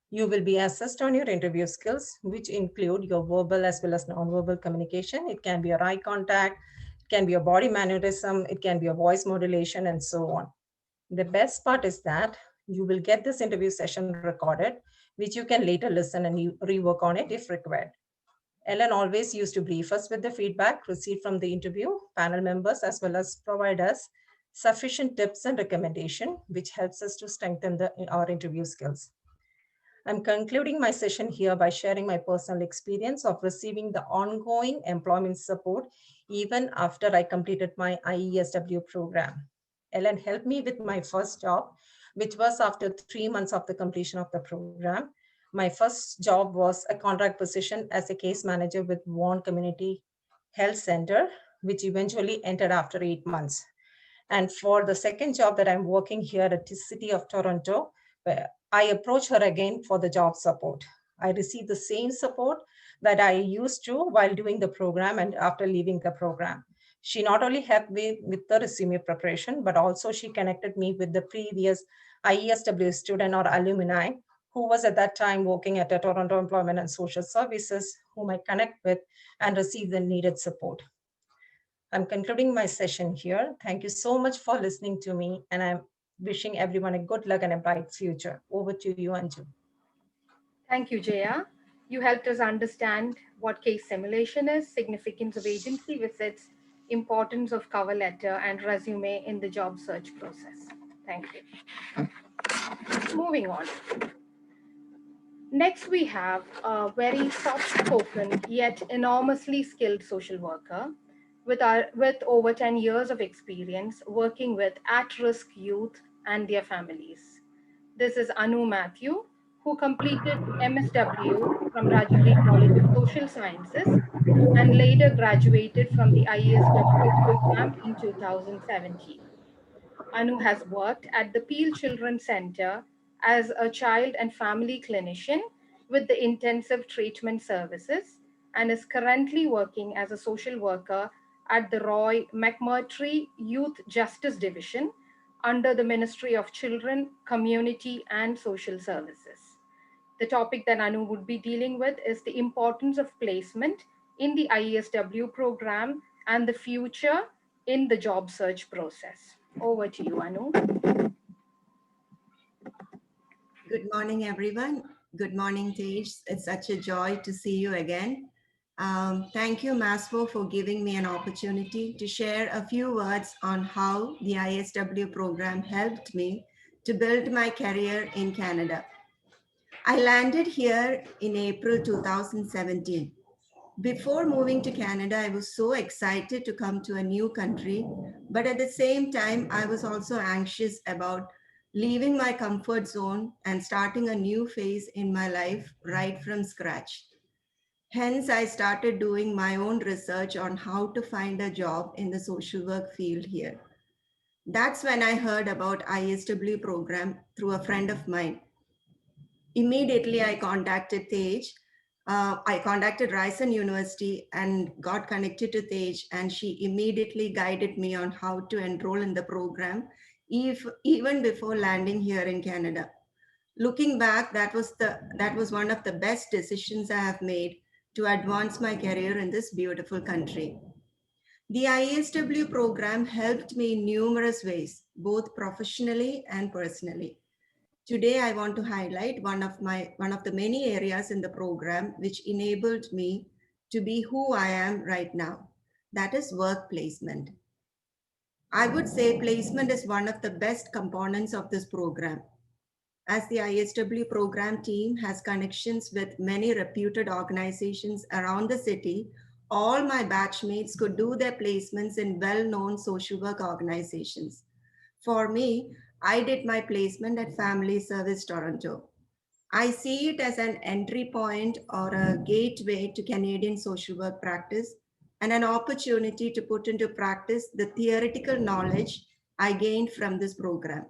You will be assessed on your interview skills, which include your verbal as well as nonverbal communication. It can be your eye contact, it can be your body mannerism, it can be your voice modulation, and so on. The best part is that you will get this interview session recorded, which you can later listen and you rework on it if required. Ellen always used to brief us with the feedback received from the interview panel members, as well as provide us sufficient tips and recommendation, which helps us to strengthen our interview skills. I'm concluding my session here by sharing my personal experience of receiving the ongoing employment support even after I completed my IESW program. Ellen helped me with my first job, which was after 3 months of the completion of the program. My first job was a contract position as a case manager with Vaughan Community Health Center, which eventually ended after 8 months. And for the second job that I'm working here at the City of Toronto, where I approached her again for the job support. I received the same support that I used to while doing the program and after leaving the program. She not only helped me with the resume preparation, but also she connected me with the previous IESW student or alumni who was at that time working at the Toronto Employment and Social Services, whom I connect with and receive the needed support. I'm concluding my session here. Thank you so much for listening to me, and I'm wishing everyone a good luck and a bright future. Over to you, Anju. Thank you, Jaya. You helped us understand what case simulation is, significance of agency visits, importance of cover letter and resume in the job search process. Thank you. Moving on. Next, we have a very soft-spoken yet enormously skilled social worker with over 10 years of experience working with at-risk youth and their families. This is Anu Matthew, who completed MSW from Rajuri College of Social Sciences and later graduated from the IESW program in 2017. Anu has worked at the Peel Children's Center as a child and family clinician with the intensive treatment services and is currently working as a social worker at the Roy McMurtry Youth Justice Division under the Ministry of Children, Community and Social Services. The topic that Anu would be dealing with is the importance of placement in the IESW program and the future in the job search process. Over to you, Anu. Good morning, everyone. Good morning, Paige. It's such a joy to see you again. Thank you, Iesw, for giving me an opportunity to share a few words on how the ISW program helped me to build my career in Canada. I landed here in April 2017. Before moving to Canada, I was so excited to come to a new country, but at the same time, I was also anxious about leaving my comfort zone and starting a new phase in my life right from scratch. Hence, I started doing my own research on how to find a job in the social work field here. That's when I heard about ISW program through a friend of mine. Immediately, I contacted Paige. I contacted Ryerson University and got connected to Paige, and she immediately guided me on how to enroll in the program, even before landing here in Canada. Looking back, that was one of the best decisions I have made to advance my career in this beautiful country. The ISW program helped me in numerous ways, both professionally and personally. Today, I want to highlight one of the many areas in the program which enabled me to be who I am right now. That is work placement. I would say placement is one of the best components of this program. As the ISW program team has connections with many reputed organizations around the city, all my batchmates could do their placements in well-known social work organizations. For me, I did my placement at Family Service Toronto. I see it as an entry point or a gateway to Canadian social work practice and an opportunity to put into practice the theoretical knowledge I gained from this program.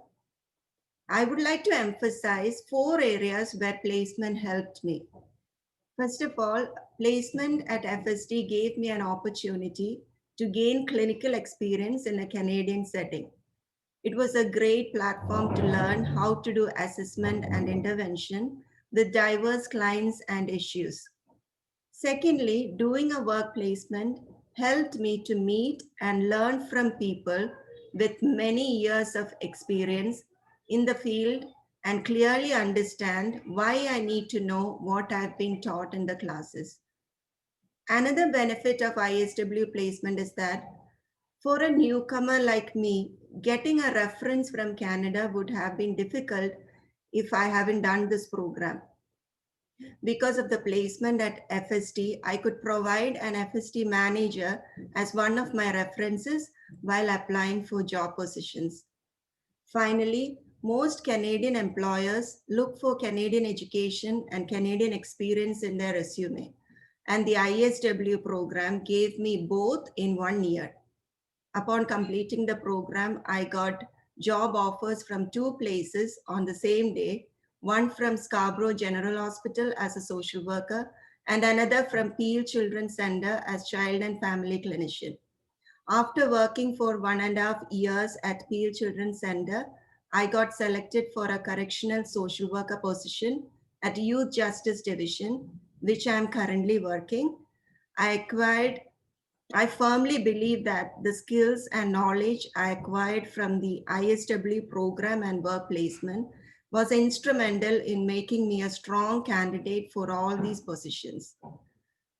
I would like to emphasize 4 areas where placement helped me. First of all, placement at FST gave me an opportunity to gain clinical experience in a Canadian setting. It was a great platform to learn how to do assessment and intervention with diverse clients and issues. Secondly, doing a work placement helped me to meet and learn from people with many years of experience in the field and clearly understand why I need to know what I've been taught in the classes. Another benefit of ISW placement is that for a newcomer like me, getting a reference from Canada would have been difficult if I haven't done this program. Because of the placement at FST, I could provide an FST manager as one of my references while applying for job positions. Finally, Most Canadian employers look for Canadian education and Canadian experience in their resume, and the ISW program gave me both in 1 year. Upon completing the program, I got job offers from 2 places on the same day, one from Scarborough General Hospital as a social worker and another from Peel Children's Center as child and family clinician. After working for 1.5 years at Peel Children's Center, I got selected for a correctional social worker position at Youth Justice Division, which I am currently working. I firmly believe that the skills and knowledge I acquired from the ISW program and work placement was instrumental in making me a strong candidate for all these positions.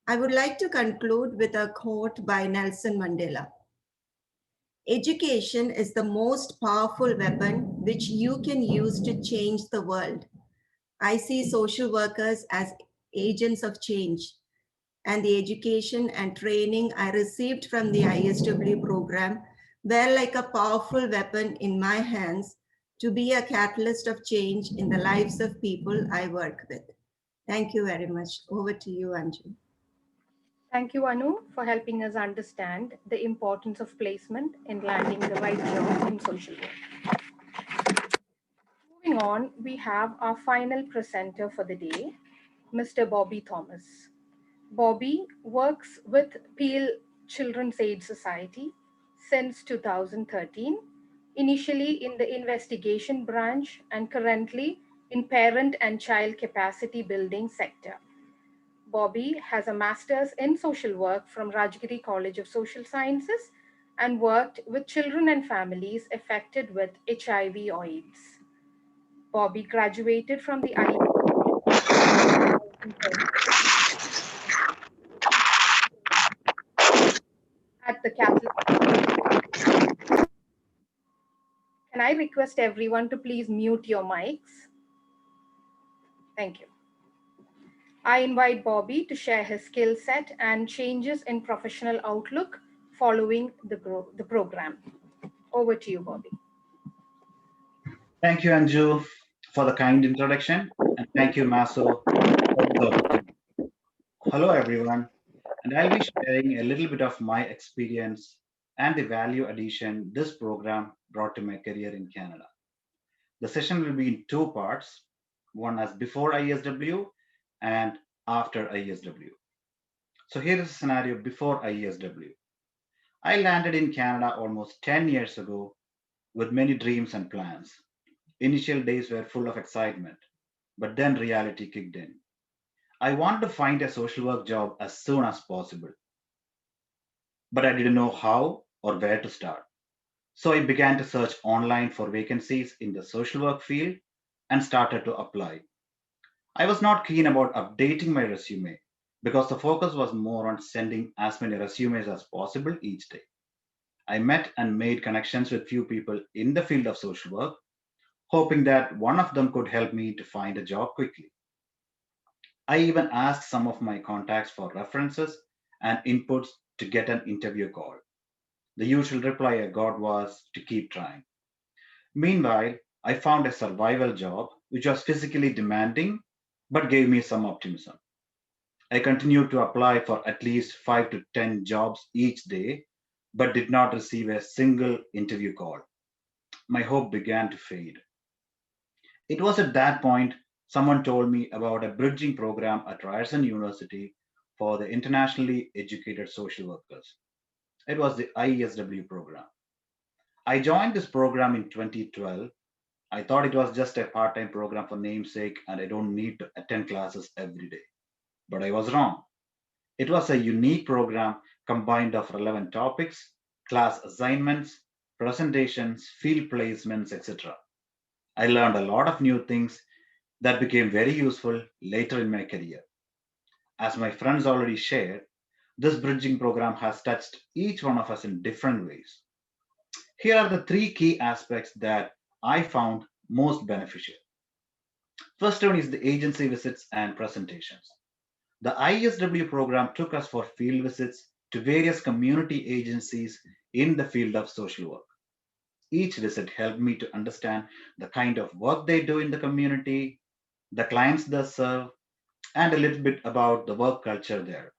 I would like to conclude with a quote by Nelson Mandela. Education is the most powerful weapon which you can use to change the world. I see social workers as agents of change, and the education and training I received from the ISW program were like a powerful weapon in my hands to be a catalyst of change in the lives of people I work with. Thank you very much. Over to you, Anju. Thank you, Anu, for helping us understand the importance of placement in landing the right job in social work. Moving on, we have our final presenter for the day, Mr. Bobby Thomas. Bobby works with Peel Children's Aid Society since 2013, initially in the investigation branch and currently in parent and child capacity building sector. Bobby has a master's in social work from Rajgiri College of Social Sciences and worked with children and families affected with HIV or AIDS. Bobby graduated from the at the Catholic. Can I request everyone to please mute your mics? Thank you. I invite Bobby to share his skill set and changes in professional outlook following the program. Over to you, Bobby. Thank you, Anju, for the kind introduction, and thank you, Maso, for the opportunity. Hello, everyone, and I'll be sharing a little bit of my experience and the value addition this program brought to my career in Canada. The session will be in 2 parts, one as before ISW and after ISW. So here is a scenario before ISW. I landed in Canada almost 10 years ago with many dreams and plans. Initial days were full of excitement, but then reality kicked in. I wanted to find a social work job as soon as possible, but I didn't know how or where to start. So I began to search online for vacancies in the social work field and started to apply. I was not keen about updating my resume because the focus was more on sending as many resumes as possible each day. I met and made connections with few people in the field of social work, hoping that one of them could help me to find a job quickly. I even asked some of my contacts for references and inputs to get an interview call. The usual reply I got was to keep trying. Meanwhile, I found a survival job which was physically demanding but gave me some optimism. I continued to apply for at least 5 to 10 jobs each day, but did not receive a single interview call. My hope began to fade. It was at that point someone told me about a bridging program at Ryerson University for the internationally educated social workers. It was the ISW program. I joined this program in 2012. I thought it was just a part-time program for namesake and I don't need to attend classes every day. But I was wrong. It was a unique program combined of relevant topics, class assignments, presentations, field placements, etc. I learned a lot of new things that became very useful later in my career. As my friends already shared, this bridging program has touched each one of us in different ways. Here are the 3 key aspects that I found most beneficial. First one is the agency visits and presentations. The ISW program took us for field visits to various community agencies in the field of social work. Each visit helped me to understand the kind of work they do in the community, the clients they serve, and a little bit about the work culture there.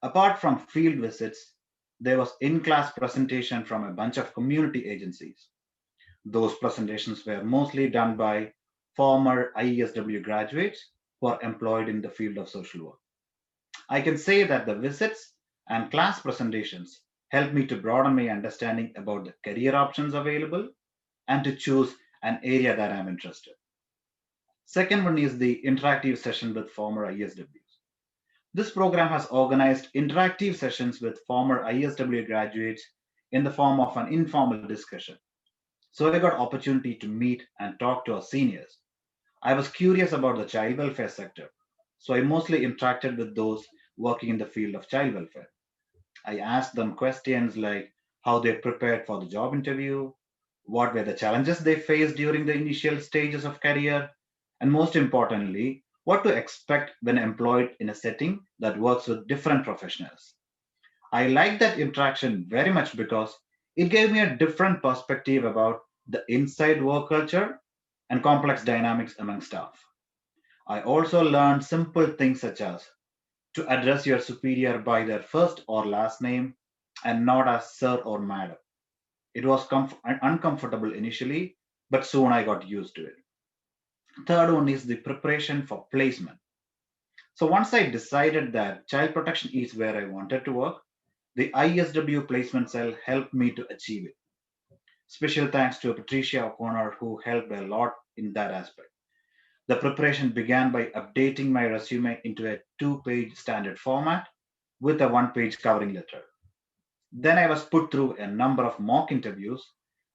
Apart from field visits, there was in-class presentation from a bunch of community agencies. Those presentations were mostly done by former IESW graduates who are employed in the field of social work. I can say that the visits and class presentations helped me to broaden my understanding about the career options available and to choose an area that I'm interested. Second one is the interactive session with former ISWs. This program has organized interactive sessions with former ISW graduates in the form of an informal discussion. So I got opportunity to meet and talk to our seniors. I was curious about the child welfare sector, so I mostly interacted with those working in the field of child welfare. I asked them questions like how they prepared for the job interview, what were the challenges they faced during the initial stages of career, and most importantly, what to expect when employed in a setting that works with different professionals. I liked that interaction very much because it gave me a different perspective about the inside work culture and complex dynamics among staff. I also learned simple things such as to address your superior by their first or last name and not as sir or madam. It was uncomfortable initially, but soon I got used to it. Third one is the preparation for placement. So once I decided that child protection is where I wanted to work, the ISW placement cell helped me to achieve it. Special thanks to Patricia O'Connor, who helped a lot in that aspect. The preparation began by updating my resume into a 2-page standard format with a 1-page covering letter. Then I was put through a number of mock interviews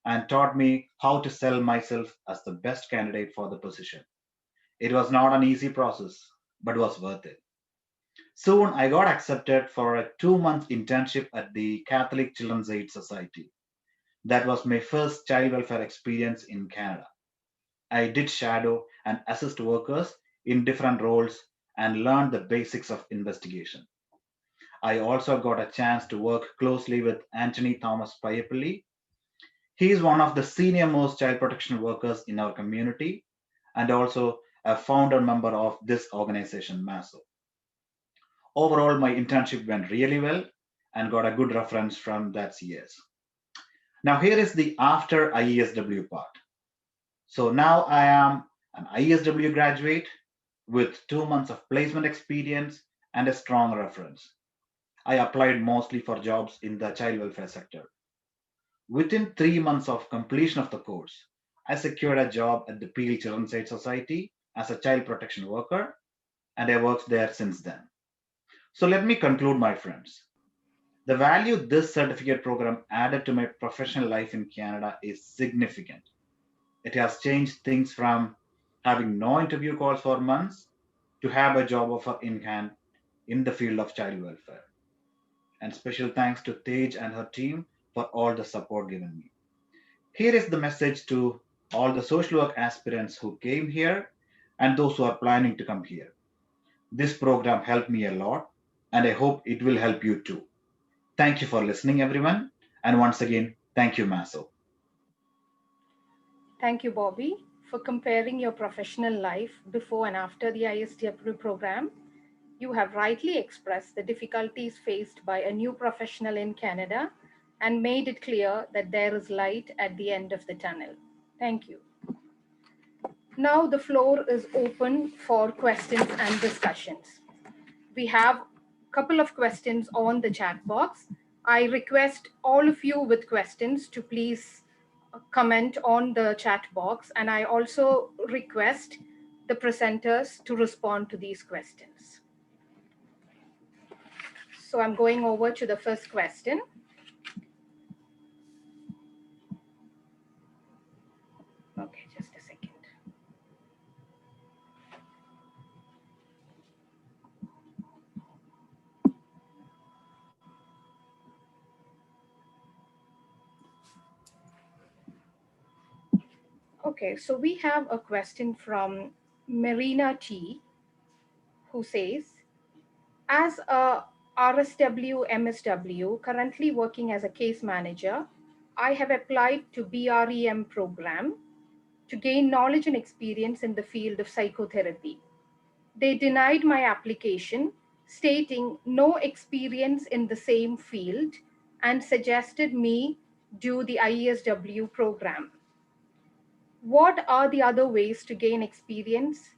and taught me how to sell myself as the best candidate for the position. It was not an easy process, but was worth it. Soon I got accepted for a 2-month internship at the Catholic Children's Aid Society. That was my first child welfare experience in Canada. I did shadow and assist workers in different roles and learned the basics of investigation. I also got a chance to work closely with Anthony Thomas Payapalli. He is one of the senior most child protection workers in our community and also a founder member of this organization, MASO. Overall, my internship went really well and got a good reference from that CS. Now here is the after IESW part. So now I am an ISW graduate with 2 months of placement experience and a strong reference. I applied mostly for jobs in the child welfare sector. Within 3 months of completion of the course, I secured a job at the Peel Children's Aid Society as a child protection worker, and I worked there since then. So let me conclude, my friends. The value this certificate program added to my professional life in Canada is significant. It has changed things from having no interview calls for months to have a job offer in hand in the field of child welfare. And special thanks to Paige and her team for all the support given me. Here is the message to all the social work aspirants who came here and those who are planning to come here. This program helped me a lot, and I hope it will help you too. Thank you for listening, everyone. And once again, thank you, Maso. Thank you, Bobby, for comparing your professional life before and after the ISW program. You have rightly expressed the difficulties faced by a new professional in Canada and made it clear that there is light at the end of the tunnel. Thank you. Now the floor is open for questions and discussions. We have a couple of questions on the chat box. I request all of you with questions to please comment on the chat box, and I also request the presenters to respond to these questions. So I'm going over to the first question. Okay, just a second. Okay, so we have a question from Marina T, who says, as a RSW, MSW, currently working as a case manager, I have applied to BREM program to gain knowledge and experience in the field of psychotherapy. They denied my application, stating no experience in the same field, and suggested me do the IESW program. What are the other ways to gain experience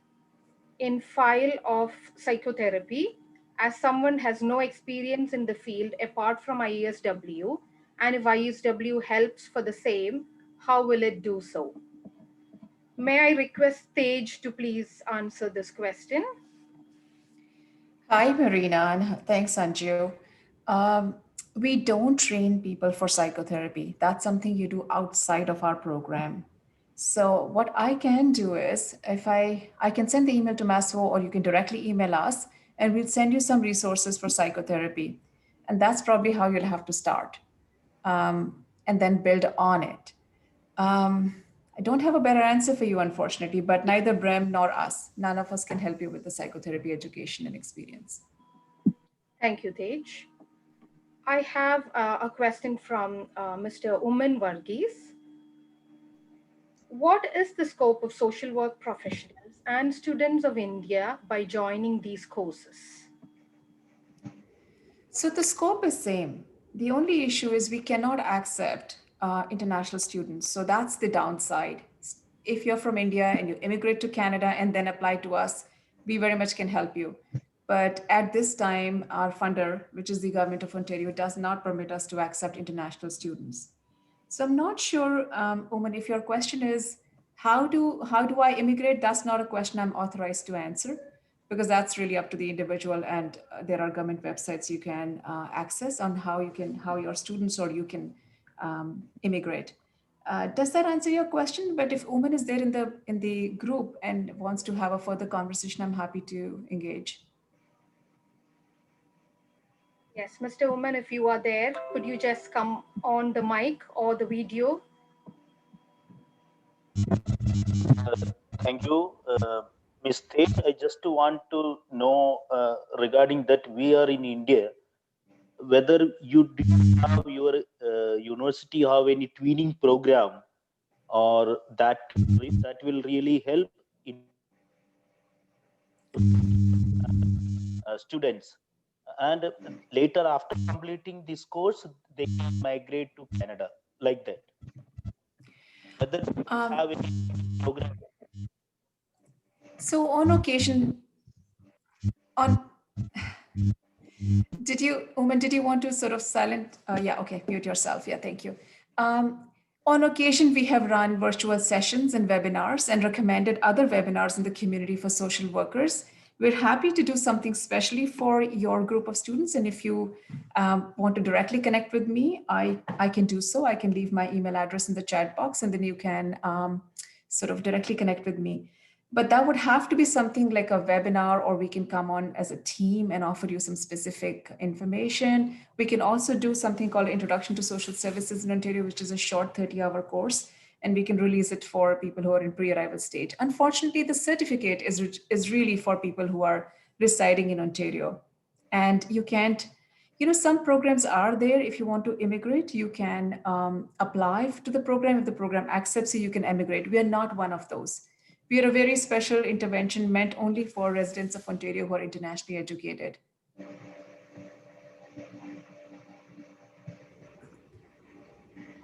in file of psychotherapy, as someone has no experience in the field apart from IESW, and if IESW helps for the same, how will it do so? May I request Paige to please answer this question? Hi, Marina, and thanks, Anju. Um, we don't train people for psychotherapy. That's something you do outside of our program. So what I can do is, if I can send the email to Iesw, or you can directly email us, and we'll send you some resources for psychotherapy. And that's probably how you'll have to start, and then build on it. I don't have a better answer for you, unfortunately, but neither Brem nor us, none of us can help you with the psychotherapy education and experience. Thank you, Tej. I have a question from Mr. Uman Varghese. What is the scope of social work professionals and students of India by joining these courses? So the scope is same. The only issue is we cannot accept international students. So that's the downside. If you're from India and you immigrate to Canada and then apply to us, we very much can help you. But at this time, our funder, which is the government of Ontario, does not permit us to accept international students. So I'm not sure, Oman, if your question is, how do I immigrate? That's not a question I'm authorized to answer, because that's really up to the individual, and there are government websites you can access on how your students or you can immigrate. Does that answer your question? But if Oman is there in the group and wants to have a further conversation, I'm happy to engage. Yes, Mr. Uman, if you are there, could you just come on the mic or the video? Thank you, Ms. Tej. I just want to know regarding that we are in India, whether you do have your university have any tweening program, or that will really help in students, and later after completing this course they can migrate to Canada, like that. Whether you have any program. So on occasion, did you want to sort of silent? Yeah, okay, mute yourself. Yeah, thank you. On occasion, we have run virtual sessions and webinars and recommended other webinars in the community for social workers. We're happy to do something specially for your group of students. And if you want to directly connect with me, I can do so. I can leave my email address in the chat box, and then you can sort of directly connect with me. But that would have to be something like a webinar, or we can come on as a team and offer you some specific information. We can also do something called Introduction to Social Services in Ontario, which is a short 30-hour course, and we can release it for people who are in pre-arrival state. Unfortunately, the certificate is really for people who are residing in Ontario. And you can't, some programs are there. If you want to immigrate, you can apply to the program. If the program accepts you, you can emigrate. We are not one of those. We are a very special intervention meant only for residents of Ontario who are internationally educated.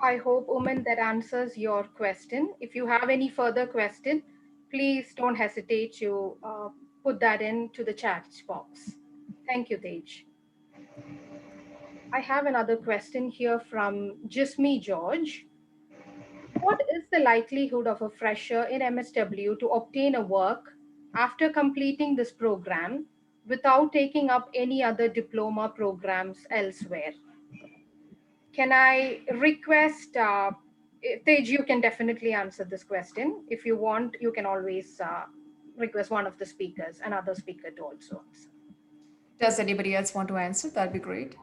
I hope, Uman, that answers your question. If you have any further question, please don't hesitate to put that into the chat box. Thank you, Tej. I have another question here from Jismi George. What is the likelihood of a fresher in MSW to obtain a work after completing this program without taking up any other diploma programs elsewhere? Can I request, Tej, you can definitely answer this question. If you want, you can always request one of the speakers, another speaker to also answer. Does anybody else want to answer? That'd be great.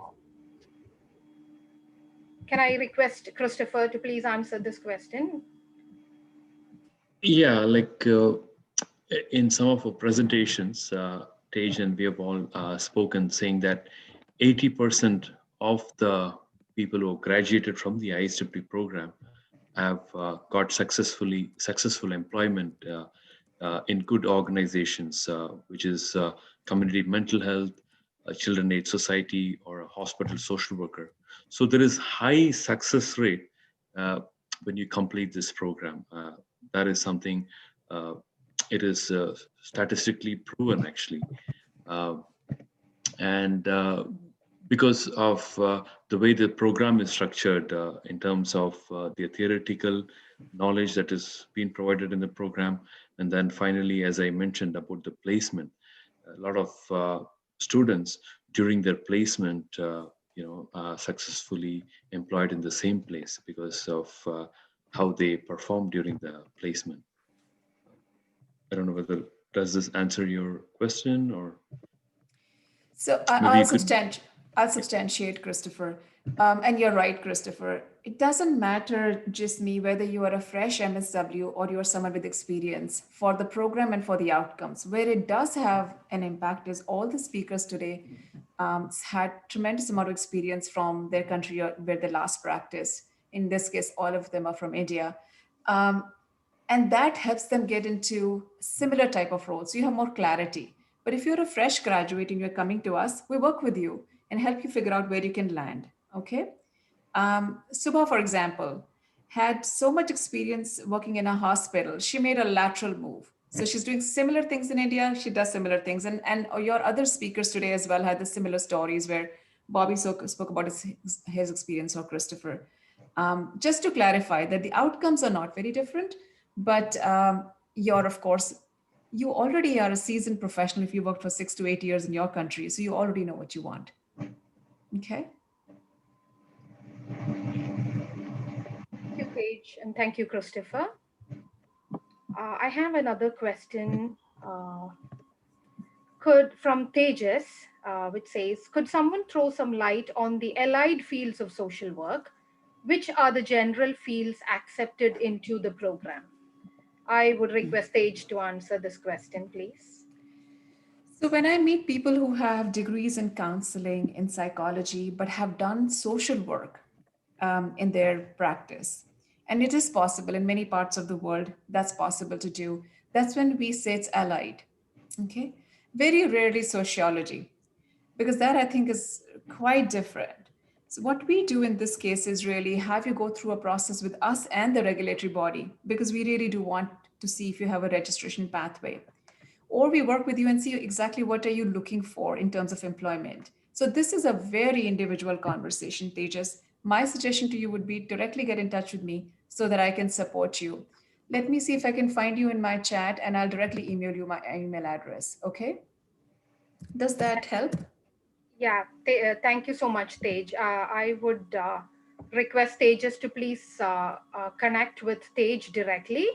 Can I request Christopher to please answer this question? Yeah, like in some of our presentations, Tej and we have all spoken saying that 80% of the people who graduated from the ISW program have got successful employment in good organizations, which is community mental health, children aid society, or a hospital social worker. So there is high success rate when you complete this program. That is something, it is statistically proven actually. And because of the way the program is structured in terms of the theoretical knowledge that is being provided in the program, and then finally, as I mentioned about the placement, a lot of students during their placement, are successfully employed in the same place because of how they perform during the placement. I don't know whether, does this answer your question, or? So I'll substantiate, Christopher. And you're right, Christopher. It doesn't matter just me whether you are a fresh MSW or you're someone with experience for the program and for the outcomes. Where it does have an impact is all the speakers today had tremendous amount of experience from their country where they last practiced. In this case, all of them are from India. And that helps them get into similar type of roles. So you have more clarity. But if you're a fresh graduate and you're coming to us, we work with you and help you figure out where you can land, okay? Subha, for example, had so much experience working in a hospital. She made a lateral move. So she's doing similar things in India. She does similar things. And your other speakers today as well had the similar stories where Bobby spoke about his experience, or Christopher. Just to clarify that the outcomes are not very different, but you're, of course, you already are a seasoned professional if you worked for 6 to 8 years in your country, so you already know what you want. Okay. Thank you, Paige, and thank you, Christopher. I have another question from Tejas, which says, could someone throw some light on the allied fields of social work? Which are the general fields accepted into the program? I would request Paige to answer this question, please. So when I meet people who have degrees in counseling, in psychology, but have done social work in their practice, and it is possible in many parts of the world, that's possible to do, that's when we say it's allied, okay? Very rarely sociology, because that I think is quite different. So what we do in this case is really have you go through a process with us and the regulatory body, because we really do want to see if you have a registration pathway. Or we work with you and see exactly what are you looking for in terms of employment. So this is a very individual conversation, Tejas. My suggestion to you would be directly get in touch with me so that I can support you. Let me see if I can find you in my chat and I'll directly email you my email address, okay? Does that help? Yeah, thank you so much, Tej. I would request Tejas to please connect with Tej directly.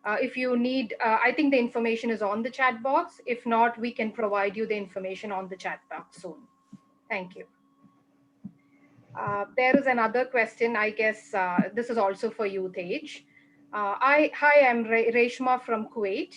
If you need, I think the information is on the chat box. If not, we can provide you the information on the chat box soon. Thank you. There is another question, I guess this is also for you, Tej. Hi, I'm Reshma from Kuwait.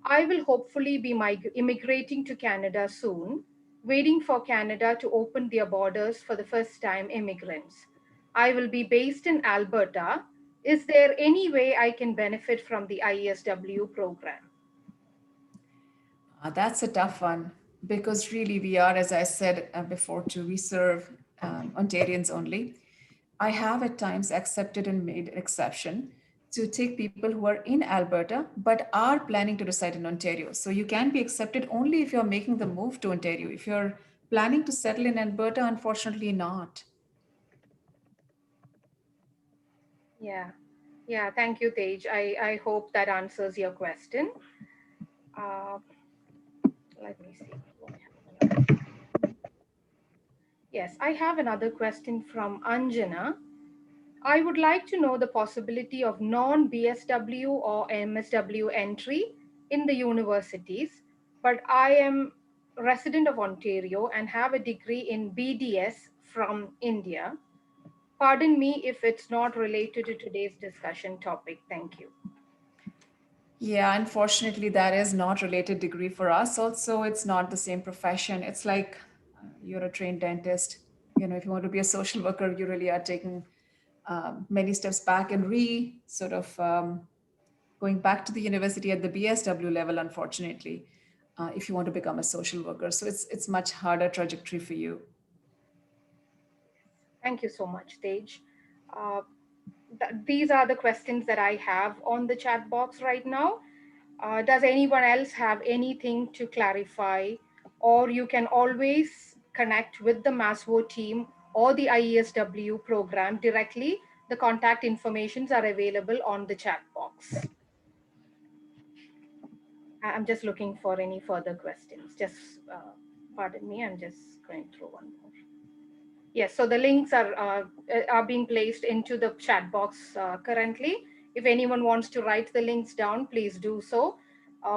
I will hopefully be immigrating to Canada soon, waiting for Canada to open their borders for the first time immigrants. I will be based in Alberta. Is there any way I can benefit from the ISW program? That's a tough one, because really we are, as I said before, we serve Ontarians only. I have at times accepted and made an exception to take people who are in Alberta, but are planning to reside in Ontario. So you can be accepted only if you're making the move to Ontario. If you're planning to settle in Alberta, unfortunately not. Yeah, thank you, Tej. I hope that answers your question. Let me see. Yes, I have another question from Anjana. I would like to know the possibility of non-BSW or MSW entry in the universities, but I am a resident of Ontario and have a degree in BDS from India. Pardon me if it's not related to today's discussion topic. Thank you. Yeah, unfortunately, that is not related degree for us. Also, it's not the same profession. It's like you're a trained dentist. if you want to be a social worker, you really are taking many steps back and going back to the university at the BSW level, unfortunately, if you want to become a social worker. So it's much harder trajectory for you. Thank you so much, Tej. These are the questions that I have on the chat box right now. Does anyone else have anything to clarify? Or you can always connect with the MASWO team or the IESW program directly. The contact informations are available on the chat box. I'm just looking for any further questions. Just pardon me, I'm just going through one more. Yes, so the links are being placed into the chat box currently. If anyone wants to write the links down, please do so.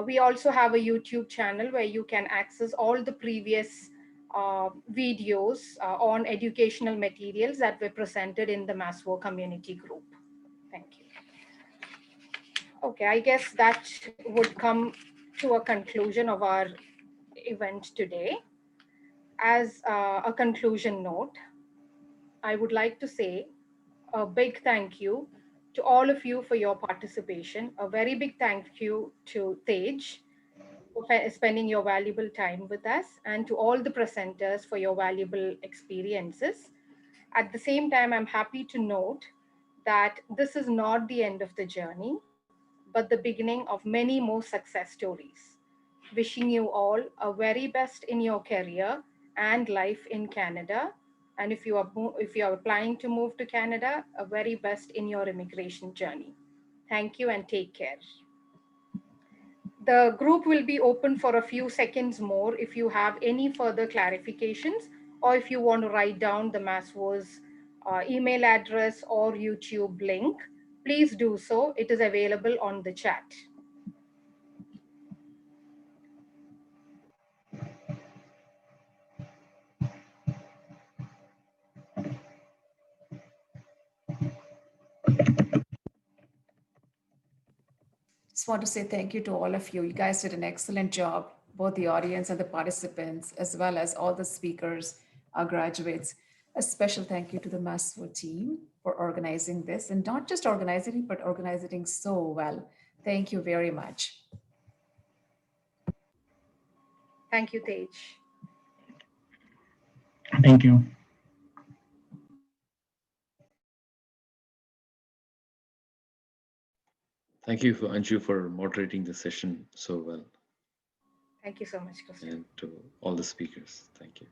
We also have a YouTube channel where you can access all the previous videos on educational materials that were presented in the MASWO community group. Thank you. Okay, I guess that would come to a conclusion of our event today. As a conclusion note, I would like to say a big thank you to all of you for your participation. A very big thank you to Tej for spending your valuable time with us, and to all the presenters for your valuable experiences. At the same time, I'm happy to note that this is not the end of the journey, but the beginning of many more success stories. Wishing you all a very best in your career and life in Canada. And if you are applying to move to Canada, a very best in your immigration journey. Thank you and take care. The group will be open for a few seconds more if you have any further clarifications, or if you want to write down the MASWO's email address or YouTube link, please do so. It is available on the chat. Just want to say thank you to all of you. You guys did an excellent job, both the audience and the participants, as well as all the speakers, our graduates. A special thank you to the MASWO team for organizing this, and not just organizing, but organizing so well. Thank you very much. Thank you, Tej. Thank you. Thank you, Anju, for moderating the session so well. Thank you so much, Christian. And to all the speakers, thank you.